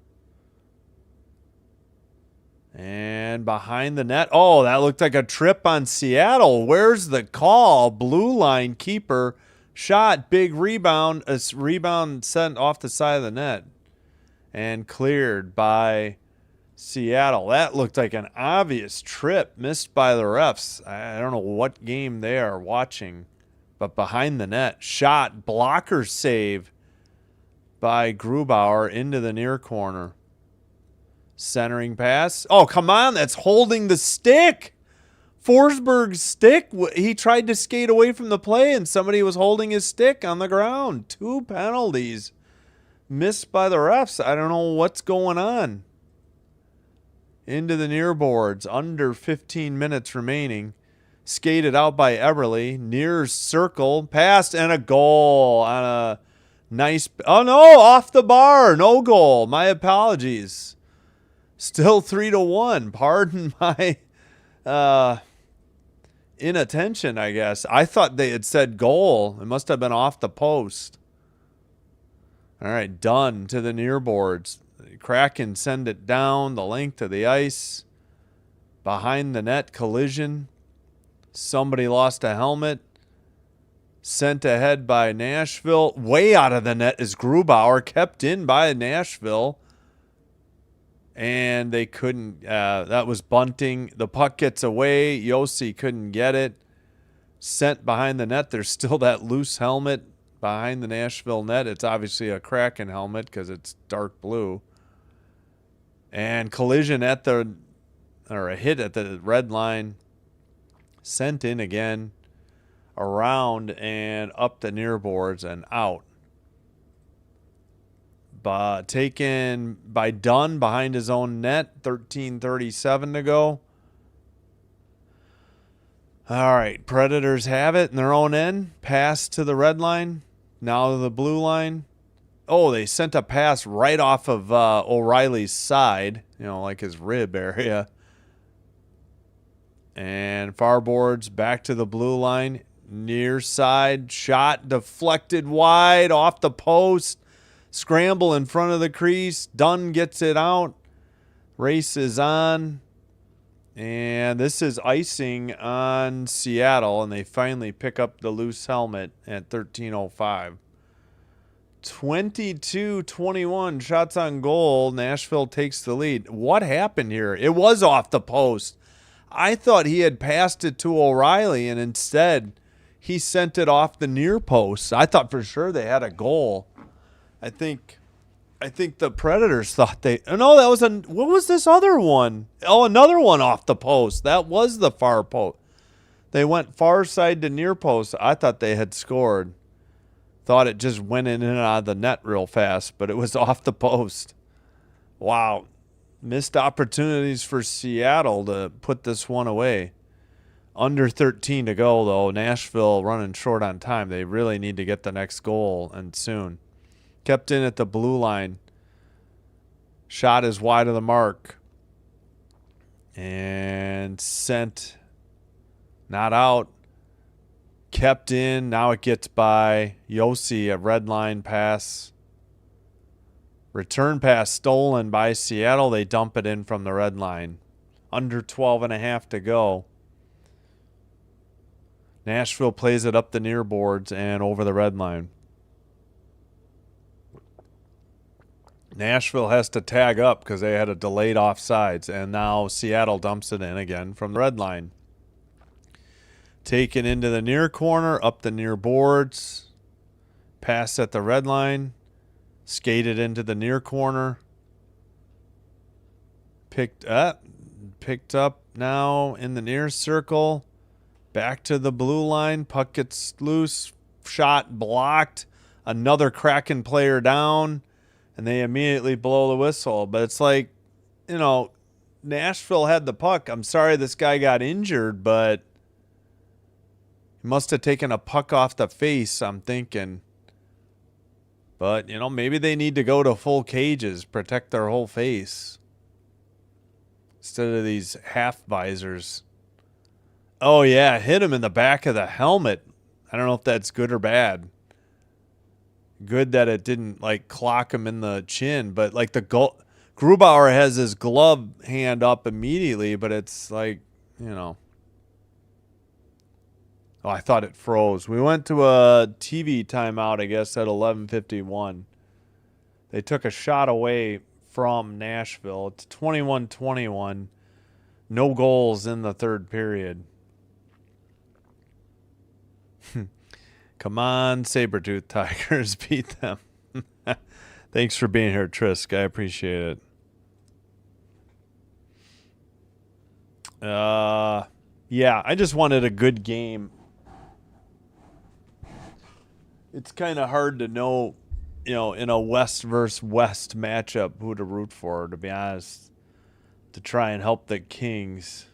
And behind the net. Oh, that looked like a trip on Seattle. Where's the call? Blue line keeper. Shot, big rebound. A rebound sent off the side of the net. And cleared by Seattle. That looked like an obvious trip missed by the refs. I don't know what game they are watching, but behind the net, shot, blocker save by Grubauer into the near corner. Centering pass. Oh, come on. That's holding the stick. Forsberg's stick. He tried to skate away from the play, and somebody was holding his stick on the ground. 2 penalties missed by the refs. I don't know what's going on. Into the near boards. Under 15 minutes remaining. Skated out by Eberle. Near circle. Passed, and a goal on a nice... Oh, no. Off the bar. No goal. My apologies. Still 3-1. Pardon my inattention, I guess. I thought they had said goal. It must have been off the post. All right, done to the near boards. Kraken send it down the length of the ice. Behind the net, collision. Somebody lost a helmet. Sent ahead by Nashville. Way out of the net is Grubauer. Kept in by Nashville. And they couldn't. That was bunting. The puck gets away. Yossi couldn't get it. Sent behind the net. There's still that loose helmet behind the Nashville net. It's obviously a Kraken helmet because it's dark blue. And collision at the, or a hit at the red line. Sent in again. Around and up the near boards and out. Taken by Dunn behind his own net. 13:37 to go. All right, Predators have it in their own end. Pass to the red line. Now to the blue line. Oh, they sent a pass right off of O'Reilly's side. You know, like his rib area. And far boards back to the blue line. Near side. Shot deflected wide off the post. Scramble in front of the crease. Dunn gets it out. Race is on. And this is icing on Seattle. And they finally pick up the loose helmet at 13:05. 22-21 shots on goal. Nashville takes the lead. What happened here? It was off the post. I thought he had passed it to O'Reilly, and instead he sent it off the near post. I thought for sure they had a goal. I think the Predators thought they... Oh, no, that was a... What was this other one? Oh, another one off the post. That was the far post. They went far side to near post. I thought they had scored. Thought it just went in and out of the net real fast, but it was off the post. Wow. Missed opportunities for Seattle to put this one away. Under 13 to go, though. Nashville running short on time. They really need to get the next goal, and soon. Kept in at the blue line. Shot is wide of the mark. And sent. Not out. Kept in. Now it gets by Yossi. A red line pass. Return pass stolen by Seattle. They dump it in from the red line. Under 12.5 to go. Nashville plays it up the near boards and over the red line. Nashville has to tag up because they had a delayed offsides, and now Seattle dumps it in again from the red line. Taken into the near corner, up the near boards. Pass at the red line. Skated into the near corner. Picked up now in the near circle. Back to the blue line. Puck gets loose. Shot blocked. Another Kraken player down. And they immediately blow the whistle. But it's like, you know, Nashville had the puck. I'm sorry this guy got injured, but he must have taken a puck off the face, I'm thinking. But, you know, maybe they need to go to full cages, protect their whole face, instead of these half visors. Oh, yeah, hit him in the back of the helmet. I don't know if that's good or bad. Good that it didn't, like, clock him in the chin. But, like, Grubauer has his glove hand up immediately, but it's like, you know. Oh, I thought it froze. We went to a TV timeout, I guess, at 11:51. They took a shot away from Nashville. It's 21-21. No goals in the third period. Come on, Sabretooth Tigers, beat them. Thanks for being here, Trisk. I appreciate it. Yeah, I just wanted a good game. It's kind of hard to know, in a West versus West matchup who to root for, to be honest, to try and help the Kings.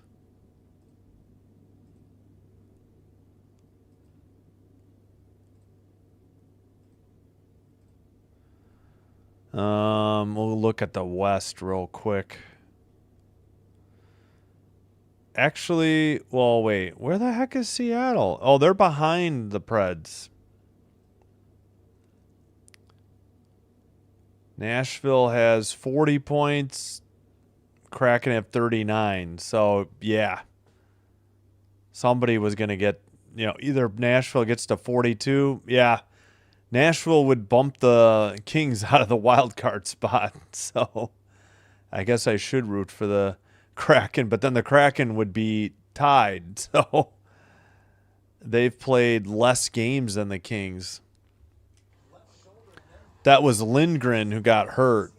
We'll look at the West real quick. Actually, well, wait. Where the heck is Seattle? Oh, they're behind the Preds. Nashville has 40 points. Kraken have 39. So, yeah. Somebody was going to get, either Nashville gets to 42. Yeah. Nashville would bump the Kings out of the wild card spot. So, I guess I should root for the Kraken, but then the Kraken would be tied. So, they've played less games than the Kings. That was Lindgren who got hurt.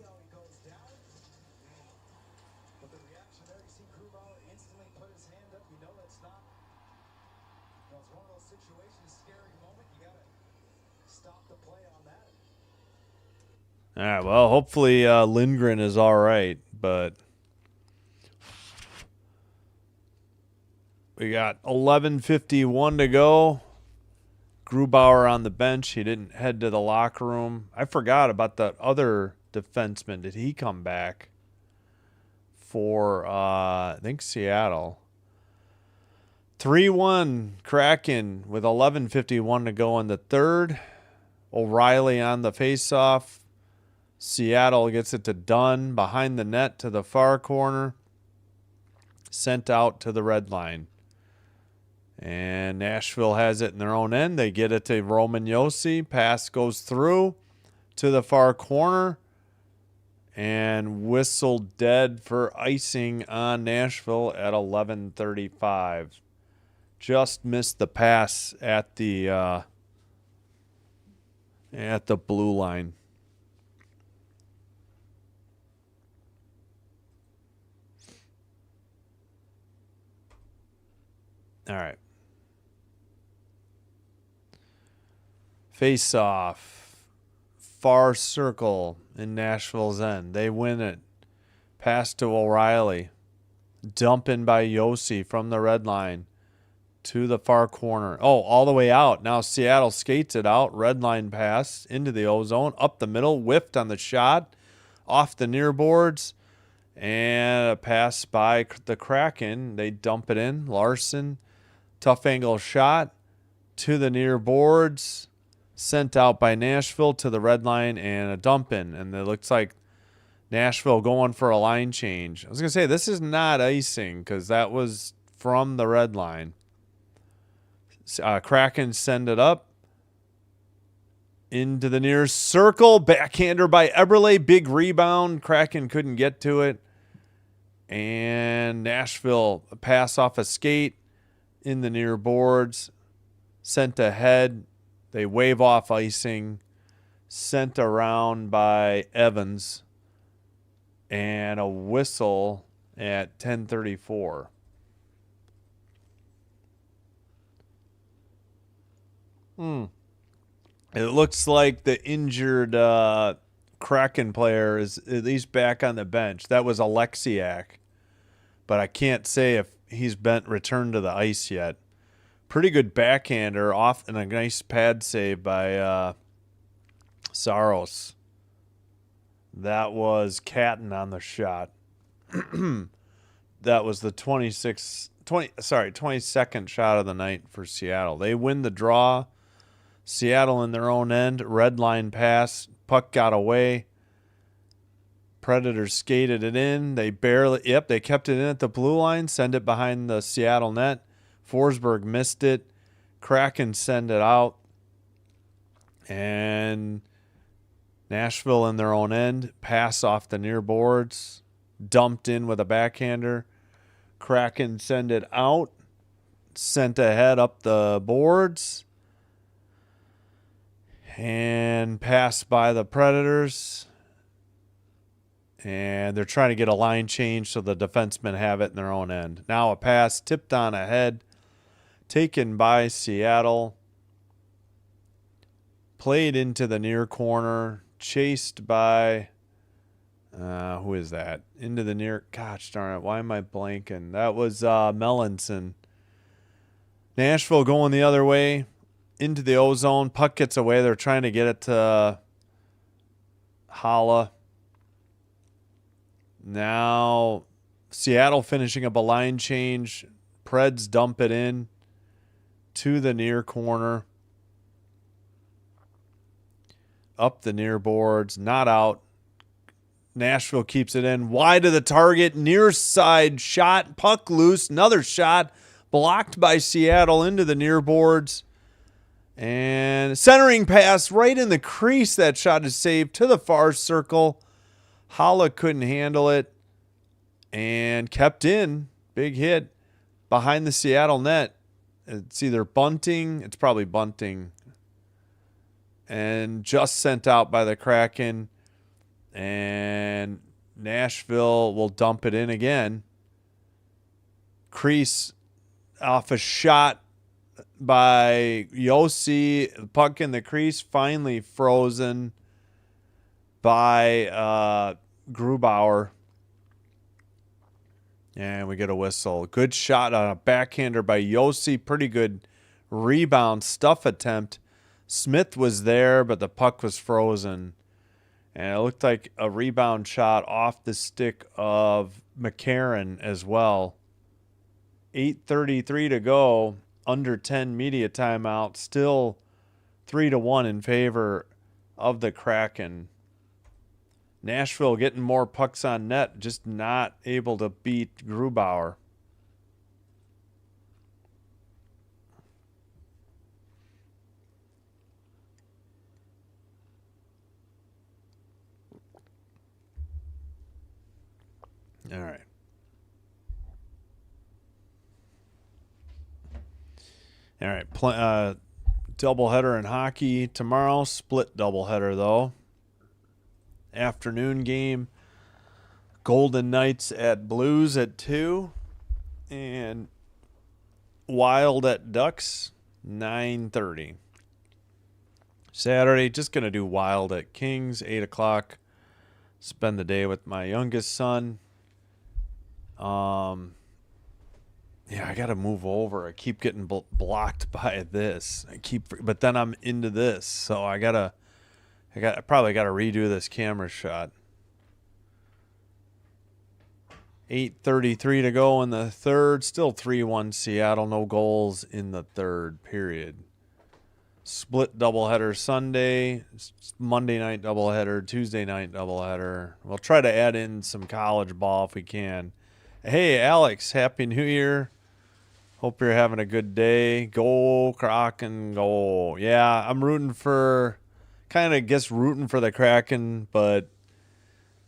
All right, well, hopefully Lindgren is all right, but we got 11:51 to go. Grubauer on the bench. He didn't head to the locker room. I forgot about the other defenseman. Did he come back for, I think, Seattle? 3-1 Kraken with 11:51 to go in the third. O'Reilly on the faceoff. Seattle gets it to Dunn behind the net to the far corner. Sent out to the red line. And Nashville has it in their own end. They get it to Roman Josi. Pass goes through to the far corner. And whistle dead for icing on Nashville at 11:35. Just missed the pass at the blue line. All right. Face off. Far circle in Nashville's end. They win it. Pass to O'Reilly. Dump in by Josi from the red line to the far corner. Oh, all the way out. Now Seattle skates it out. Red line pass into the O-zone. Up the middle. Whiffed on the shot. Off the near boards. And a pass by the Kraken. They dump it in. Larson. Tough angle shot to the near boards. Sent out by Nashville to the red line and a dump in. And it looks like Nashville going for a line change. I was going to say, this is not icing because that was from the red line. Kraken send it up into the near circle. Backhander by Eberle. Big rebound. Kraken couldn't get to it. And Nashville pass off a skate in the near boards. Sent ahead. They wave off icing. Sent around by Evans. And a whistle at 10:34. It looks like the injured Kraken player is at least back on the bench. That was Alexiak. But I can't say if he's been returned to the ice yet. Pretty good backhander off and a nice pad save by Saros. That was Catton on the shot. That was the 22nd shot of the night for Seattle. They win the draw. Seattle in their own end. Red line pass. Puck got away. Predators skated it in. They kept it in at the blue line. Send it behind the Seattle net. Forsberg missed it. Kraken send it out. And Nashville in their own end. Pass off the near boards. Dumped in with a backhander. Kraken send it out. Sent ahead up the boards. And passed by the Predators. And they're trying to get a line change so the defensemen have it in their own end. Now a pass tipped on ahead. Taken by Seattle. Played into the near corner. Chased by... who is that? Into the near... Gosh darn it. Why am I blanking? That was Mellinson. Nashville going the other way. Into the O-zone. Puck gets away. They're trying to get it to Holla. Now Seattle finishing up a line change. Preds dump it in to the near corner. Up the near boards. Not out. Nashville keeps it in. Wide of the target. Near side shot. Puck loose. Another shot. Blocked by Seattle into the near boards. And centering pass right in the crease. That shot is saved to the far circle. Holla couldn't handle it. And kept in. Big hit. Behind the Seattle net. It's either bunting. It's probably bunting. And just sent out by the Kraken. And Nashville will dump it in again. Crease off a shot by Yossi. Puck in the crease. Finally frozen by Grubauer. And we get a whistle. Good shot on a backhander by Yossi. Pretty good rebound stuff attempt. Smith was there, but the puck was frozen. And it looked like a rebound shot off the stick of McCarron as well. 8:33 to go. Under 10 media timeout. Still 3-1 in favor of the Kraken. Nashville getting more pucks on net, just not able to beat Grubauer. All right. All right. Doubleheader in hockey tomorrow. Split doubleheader, though. Afternoon game. Golden Knights at Blues at 2. And Wild at Ducks, 9:30. Saturday, just going to do Wild at Kings, 8 o'clock. Spend the day with my youngest son. Yeah, I got to move over. I keep getting blocked by this. But then I'm into this. So I probably got to redo this camera shot. 8:33 to go in the third. Still 3-1 Seattle. No goals in the third period. Split doubleheader Sunday. Monday night doubleheader. Tuesday night doubleheader. We'll try to add in some college ball if we can. Hey, Alex. Happy New Year. Hope you're having a good day. Go, Kraken, go. Yeah, I'm rooting for the Kraken, but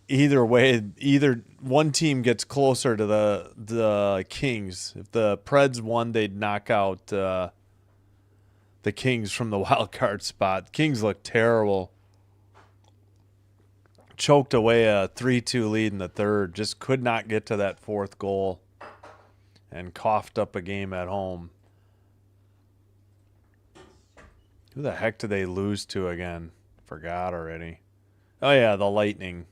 either way, either one team gets closer to the Kings. If the Preds won, they'd knock out the Kings from the wild card spot. Kings look terrible. Choked away a 3-2 lead in the third. Just could not get to that fourth goal. And coughed up a game at home. Who the heck did they lose to again? Forgot already. Oh, yeah, the Lightning.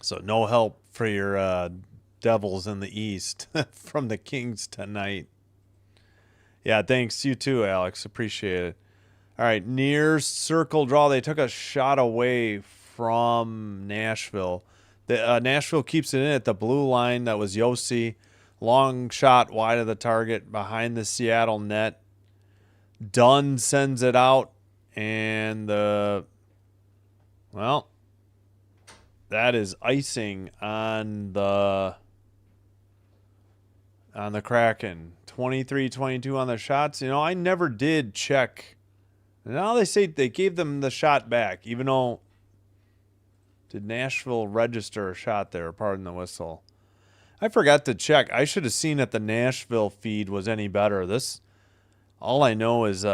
So no help for your Devils in the East from the Kings tonight. Yeah, thanks. You too, Alex. Appreciate it. All right, near circle draw. They took a shot away from Nashville. Nashville keeps it in at the blue line. That was Yossi. Long shot wide of the target behind the Seattle net. Dunn sends it out. And that is icing on the Kraken. 23-22 on the shots. You know, I never did check Now they say they gave them the shot back, even though did Nashville register a shot there? Pardon the whistle. I forgot to check. I should have seen that the Nashville feed was any better. All I know is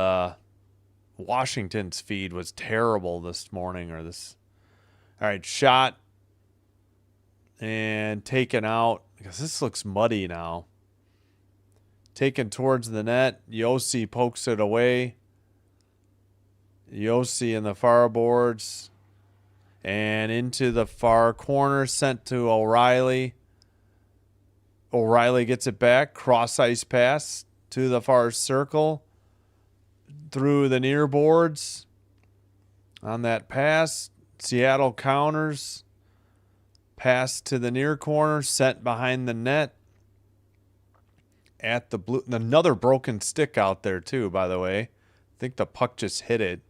Washington's feed was terrible this morning or this. All right, shot and taken out because this looks muddy now. Taken towards the net. Yossi pokes it away. Yossi in the far boards. And into the far corner, sent to O'Reilly. O'Reilly gets it back. Cross ice pass to the far circle. Through the near boards. On that pass, Seattle counters. Pass to the near corner, sent behind the net. At the blue, another broken stick out there too, by the way. I think the puck just hit it.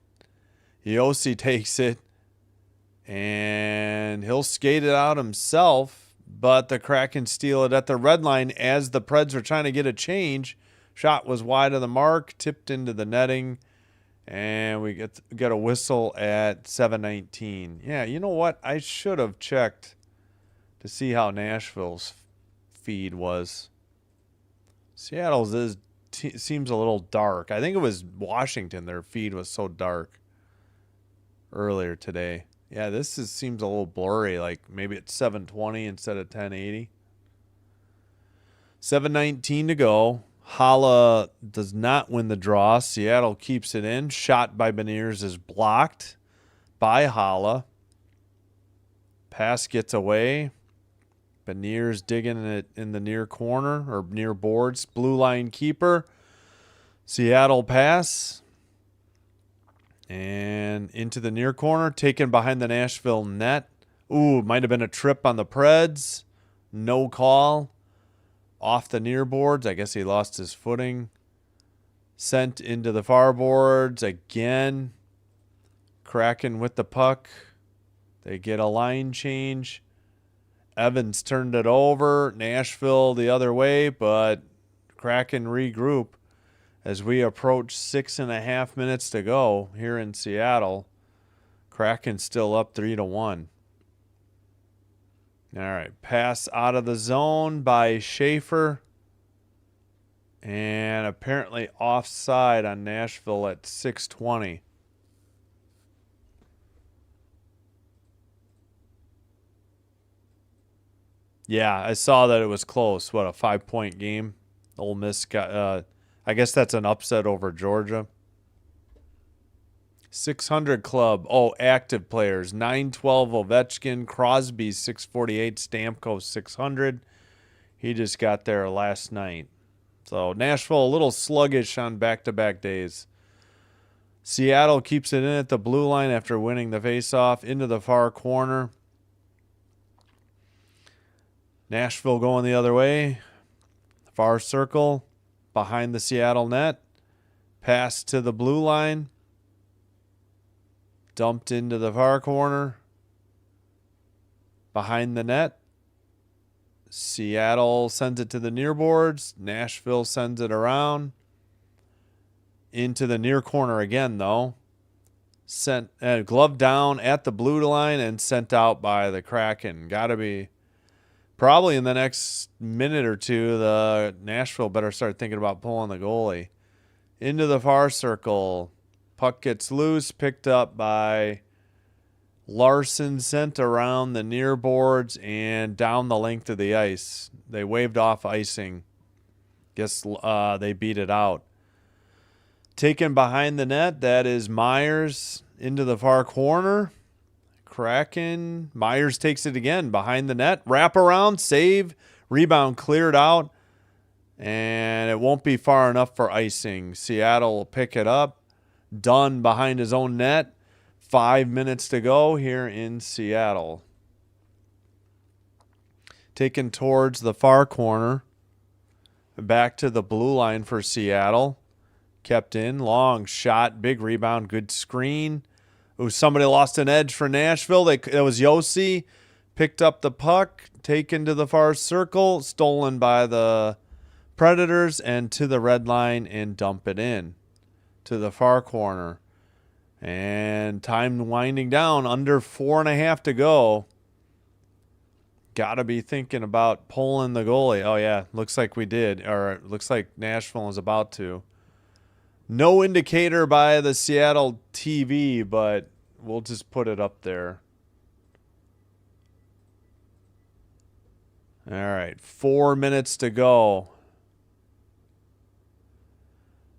Yossi takes it. And he'll skate it out himself, but the Kraken steal it at the red line as the Preds are trying to get a change. Shot was wide of the mark, tipped into the netting, and we get a whistle at 7:19. Yeah, you know what? I should have checked to see how Nashville's feed was. Seattle's seems a little dark. I think it was Washington. Their feed was so dark earlier today. Yeah, seems a little blurry. Like maybe it's 720 instead of 1080. 7:19 to go. Holla does not win the draw. Seattle keeps it in. Shot by Beniers is blocked by Holla. Pass gets away. Beniers digging it in the near corner or near boards. Blue line keeper. Seattle pass. And into the near corner. Taken behind the Nashville net. Ooh, might have been a trip on the Preds. No call. Off the near boards. I guess he lost his footing. Sent into the far boards again. Kraken with the puck. They get a line change. Evans turned it over. Nashville the other way, but Kraken regroup as we approach 6.5 minutes to go here in Seattle. Kraken still up 3-1. All right, pass out of the zone by Schaefer. And apparently offside on Nashville at 6:20. Yeah, I saw that it was close. What, a 5-point game? Ole Miss got, I guess that's an upset over Georgia. 600 club. Oh, active players. 912 Ovechkin. Crosby 648. Stamkos 600. He just got there last night. So Nashville a little sluggish on back-to-back days. Seattle keeps it in at the blue line after winning the faceoff into the far corner. Nashville going the other way. Far circle. Behind the Seattle net. Pass to the blue line. Dumped into the far corner. Behind the net. Seattle sends it to the near boards. Nashville sends it around. Into the near corner again, though. Sent glove down at the blue line and sent out by the Kraken. Got to be probably in the next minute or two. The Nashville better start thinking about pulling the goalie. Into the far circle. Puck gets loose, picked up by Larson, sent around the near boards and down the length of the ice. They waved off icing. Guess they beat it out. Taken behind the net, that is Myers into the far corner. Kraken. Myers takes it again behind the net. Wrap around, save, rebound cleared out. And it won't be far enough for icing. Seattle will pick it up. Dunn behind his own net. 5 minutes to go here in Seattle. Taken towards the far corner. Back to the blue line for Seattle. Kept in. Long shot. Big rebound. Good screen. Ooh, somebody lost an edge for Nashville. It was Yossi. Picked up the puck. Taken to the far circle. Stolen by the Predators. And to the red line and dump it in. To the far corner. And time winding down, under 4.5 to go. Got to be thinking about pulling the goalie. Oh, yeah, looks like we did. Or it looks like Nashville is about to. No indicator by the Seattle TV, but we'll just put it up there. All right, 4 minutes to go.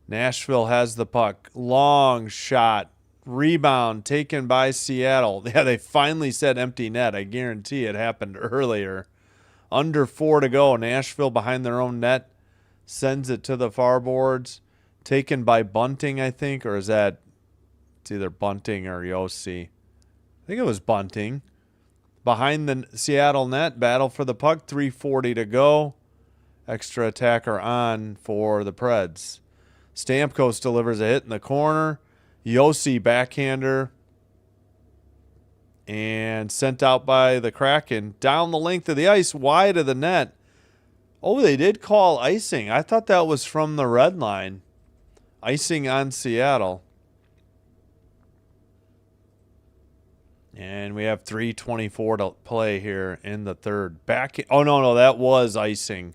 Nashville has the puck. Long shot. Rebound taken by Seattle. Yeah, they finally said empty net. I guarantee it happened earlier. Under 4 to go. Nashville behind their own net. Sends it to the far boards. Taken by Bunting, I think. Or is that... It's either Bunting or Yossi. I think it was Bunting. Behind the Seattle net. Battle for the puck. 3:40 to go. Extra attacker on for the Preds. Stamkos delivers a hit in the corner. Yossi backhander. And sent out by the Kraken. Down the length of the ice. Wide of the net. Oh, they did call icing. I thought that was from the red line. Icing on Seattle. And we have 3:24 to play here in the third. Oh, no, that was icing.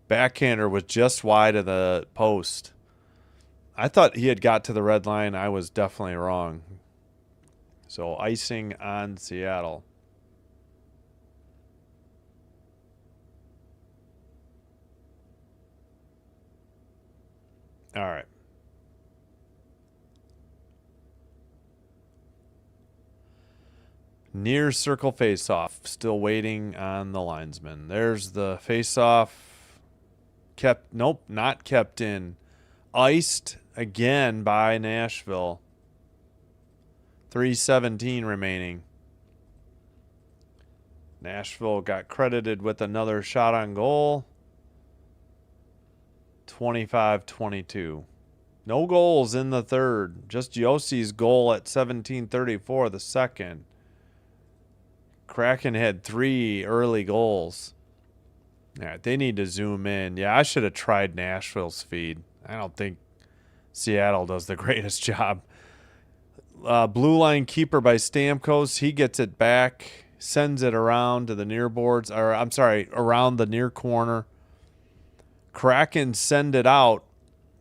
Backhander was just wide of the post. I thought he had got to the red line. I was definitely wrong. So icing on Seattle. All right. Near circle face-off. Still waiting on the linesman. There's the face-off. Nope, not kept in. Iced again by Nashville. 3:17 remaining. Nashville got credited with another shot on goal. 25-22. No goals in the third. Just Yossi's goal at 17:34 the second. Kraken had 3 early goals. Yeah, they need to zoom in. Yeah, I should have tried Nashville's feed. I don't think Seattle does the greatest job. Blue line keeper by Stamkos. He gets it back. Sends it around to the near boards. Or, I'm sorry, around the near corner. Kraken send it out.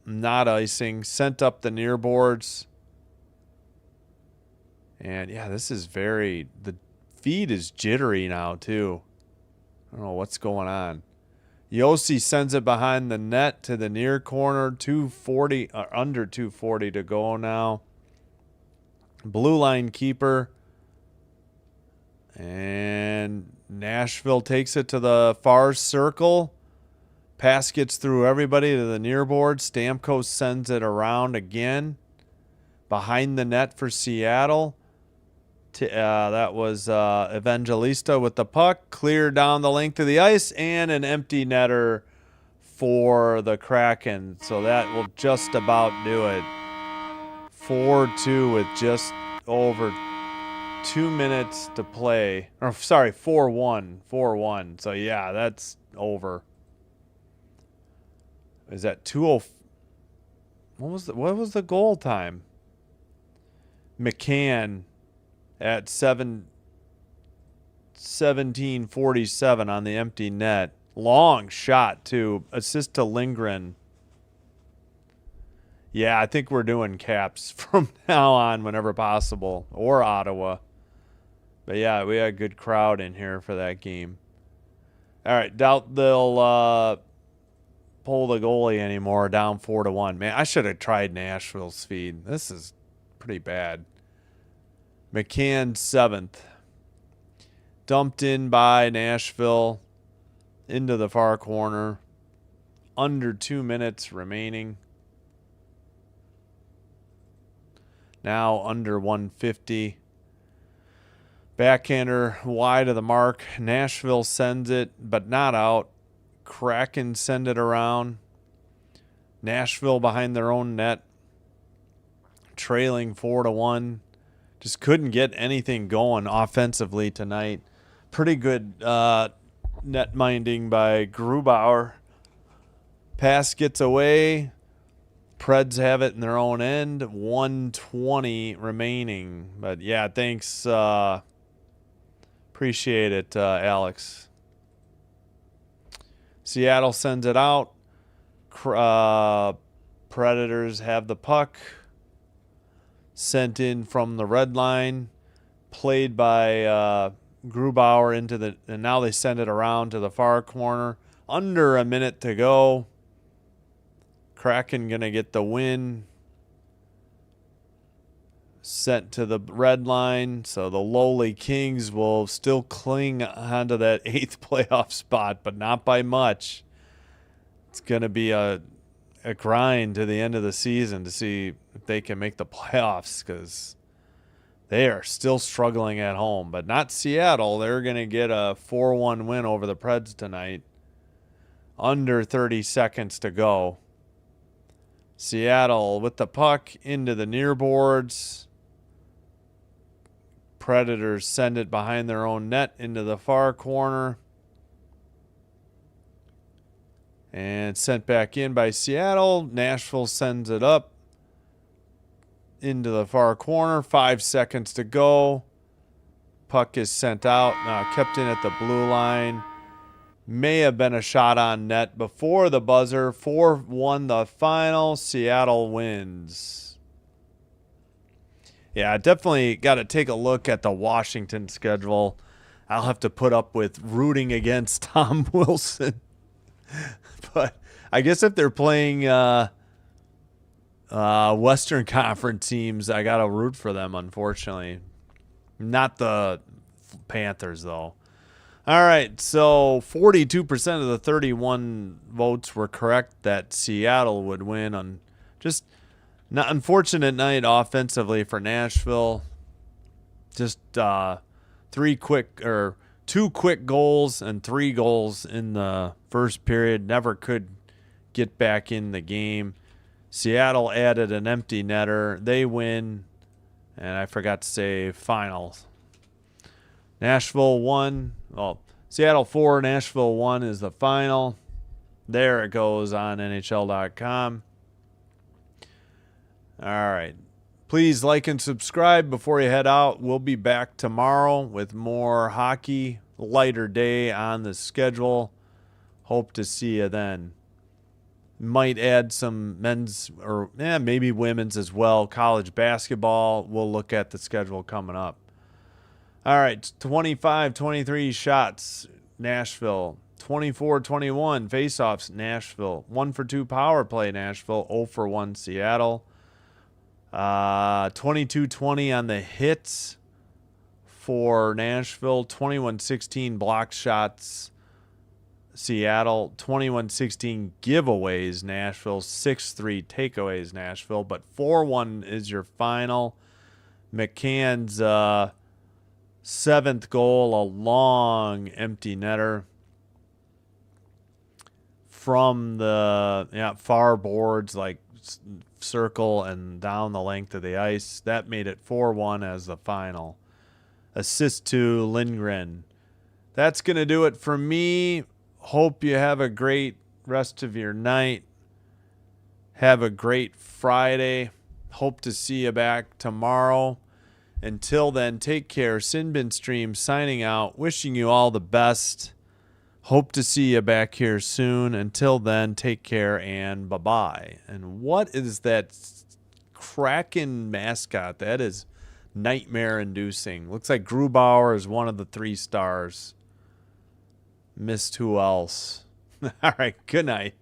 Not icing. Sent up the near boards. And, yeah, this is very... The feed is jittery now, too. I don't know what's going on. Yossi sends it behind the net to the near corner. 2:40, under 2:40 to go now. Blue line keeper. And Nashville takes it to the far circle. Pass gets through everybody to the near board. Stamkos sends it around again. Behind the net for Seattle. That was Evangelista with the puck. Clear down the length of the ice. And an empty netter for the Kraken. So that will just about do it. 4-2 with just over 2 minutes to play. Or, sorry, 4-1. 4-1. So, yeah, that's over. Is that 2:0? What was the goal time? McCann at 17:47 on the empty net. Long shot to assist to Lindgren. Yeah, I think we're doing Caps from now on whenever possible, or Ottawa. But yeah, we had a good crowd in here for that game. All right, doubt they'll pull the goalie anymore. Down 4-1. Man, I should have tried Nashville's feed. This is pretty bad. McCann 7th. Dumped in by Nashville into the far corner. Under 2 minutes remaining. Now under 150. Backhander wide of the mark. Nashville sends it, but not out. Kraken send it around. Nashville behind their own net. Trailing 4-1. Just couldn't get anything going offensively tonight. Pretty good net minding by Grubauer. Pass gets away. Preds have it in their own end. 1:20 remaining. But yeah, thanks. Appreciate it, Alex. Seattle sends it out. Predators have the puck. Sent in from the red line. Played by Grubauer into the... And now they send it around to the far corner. Under a minute to go. Kraken going to get the win. Sent to the red line. So the lowly Kings will still cling onto that 8th playoff spot, but not by much. It's going to be a grind to the end of the season to see if they can make the playoffs, because they are still struggling at home. But not Seattle. They're going to get a 4-1 win over the Preds tonight. Under 30 seconds to go. Seattle with the puck into the near boards. Predators send it behind their own net into the far corner. And sent back in by Seattle. Nashville sends it up into the far corner. 5 seconds to go. Puck is sent out. Kept in at the blue line. May have been a shot on net before the buzzer. 4-1 the final. Seattle wins. Yeah, definitely got to take a look at the Washington schedule. I'll have to put up with rooting against Tom Wilson. But I guess if they're playing Western Conference teams, I got to root for them, unfortunately. Not the Panthers, though. All right, so 42% of the 31 votes were correct that Seattle would win on just an unfortunate night offensively for Nashville. Just two quick goals and 3 goals in the first period. Never could get back in the game. Seattle added an empty netter. They win, and I forgot to say finals. Nashville won. Well, Seattle 4, Nashville 1 is the final. There it goes on NHL.com. All right. Please like and subscribe before you head out. We'll be back tomorrow with more hockey. Lighter day on the schedule. Hope to see you then. Might add some men's or maybe women's as well. College basketball. We'll look at the schedule coming up. All right, 25-23 shots, Nashville. 24-21 faceoffs, Nashville. 1-for-2 power play, Nashville. 0-for-1 Seattle. 22-20 on the hits for Nashville. 21-16 block shots, Seattle. 21-16 giveaways, Nashville. 6-3 takeaways, Nashville. But 4-1 is your final. McCann's 7th goal, a long empty netter from the far boards, like circle and down the length of the ice. That made it 4-1 as the final. Assist to Lindgren. That's going to do it for me. Hope you have a great rest of your night. Have a great Friday. Hope to see you back tomorrow. Until then, take care. Sinbin Stream signing out. Wishing you all the best. Hope to see you back here soon. Until then, take care and bye-bye. And what is that Kraken mascot? That is nightmare-inducing. Looks like Grubauer is one of the 3 stars. Missed who else? All right, good night.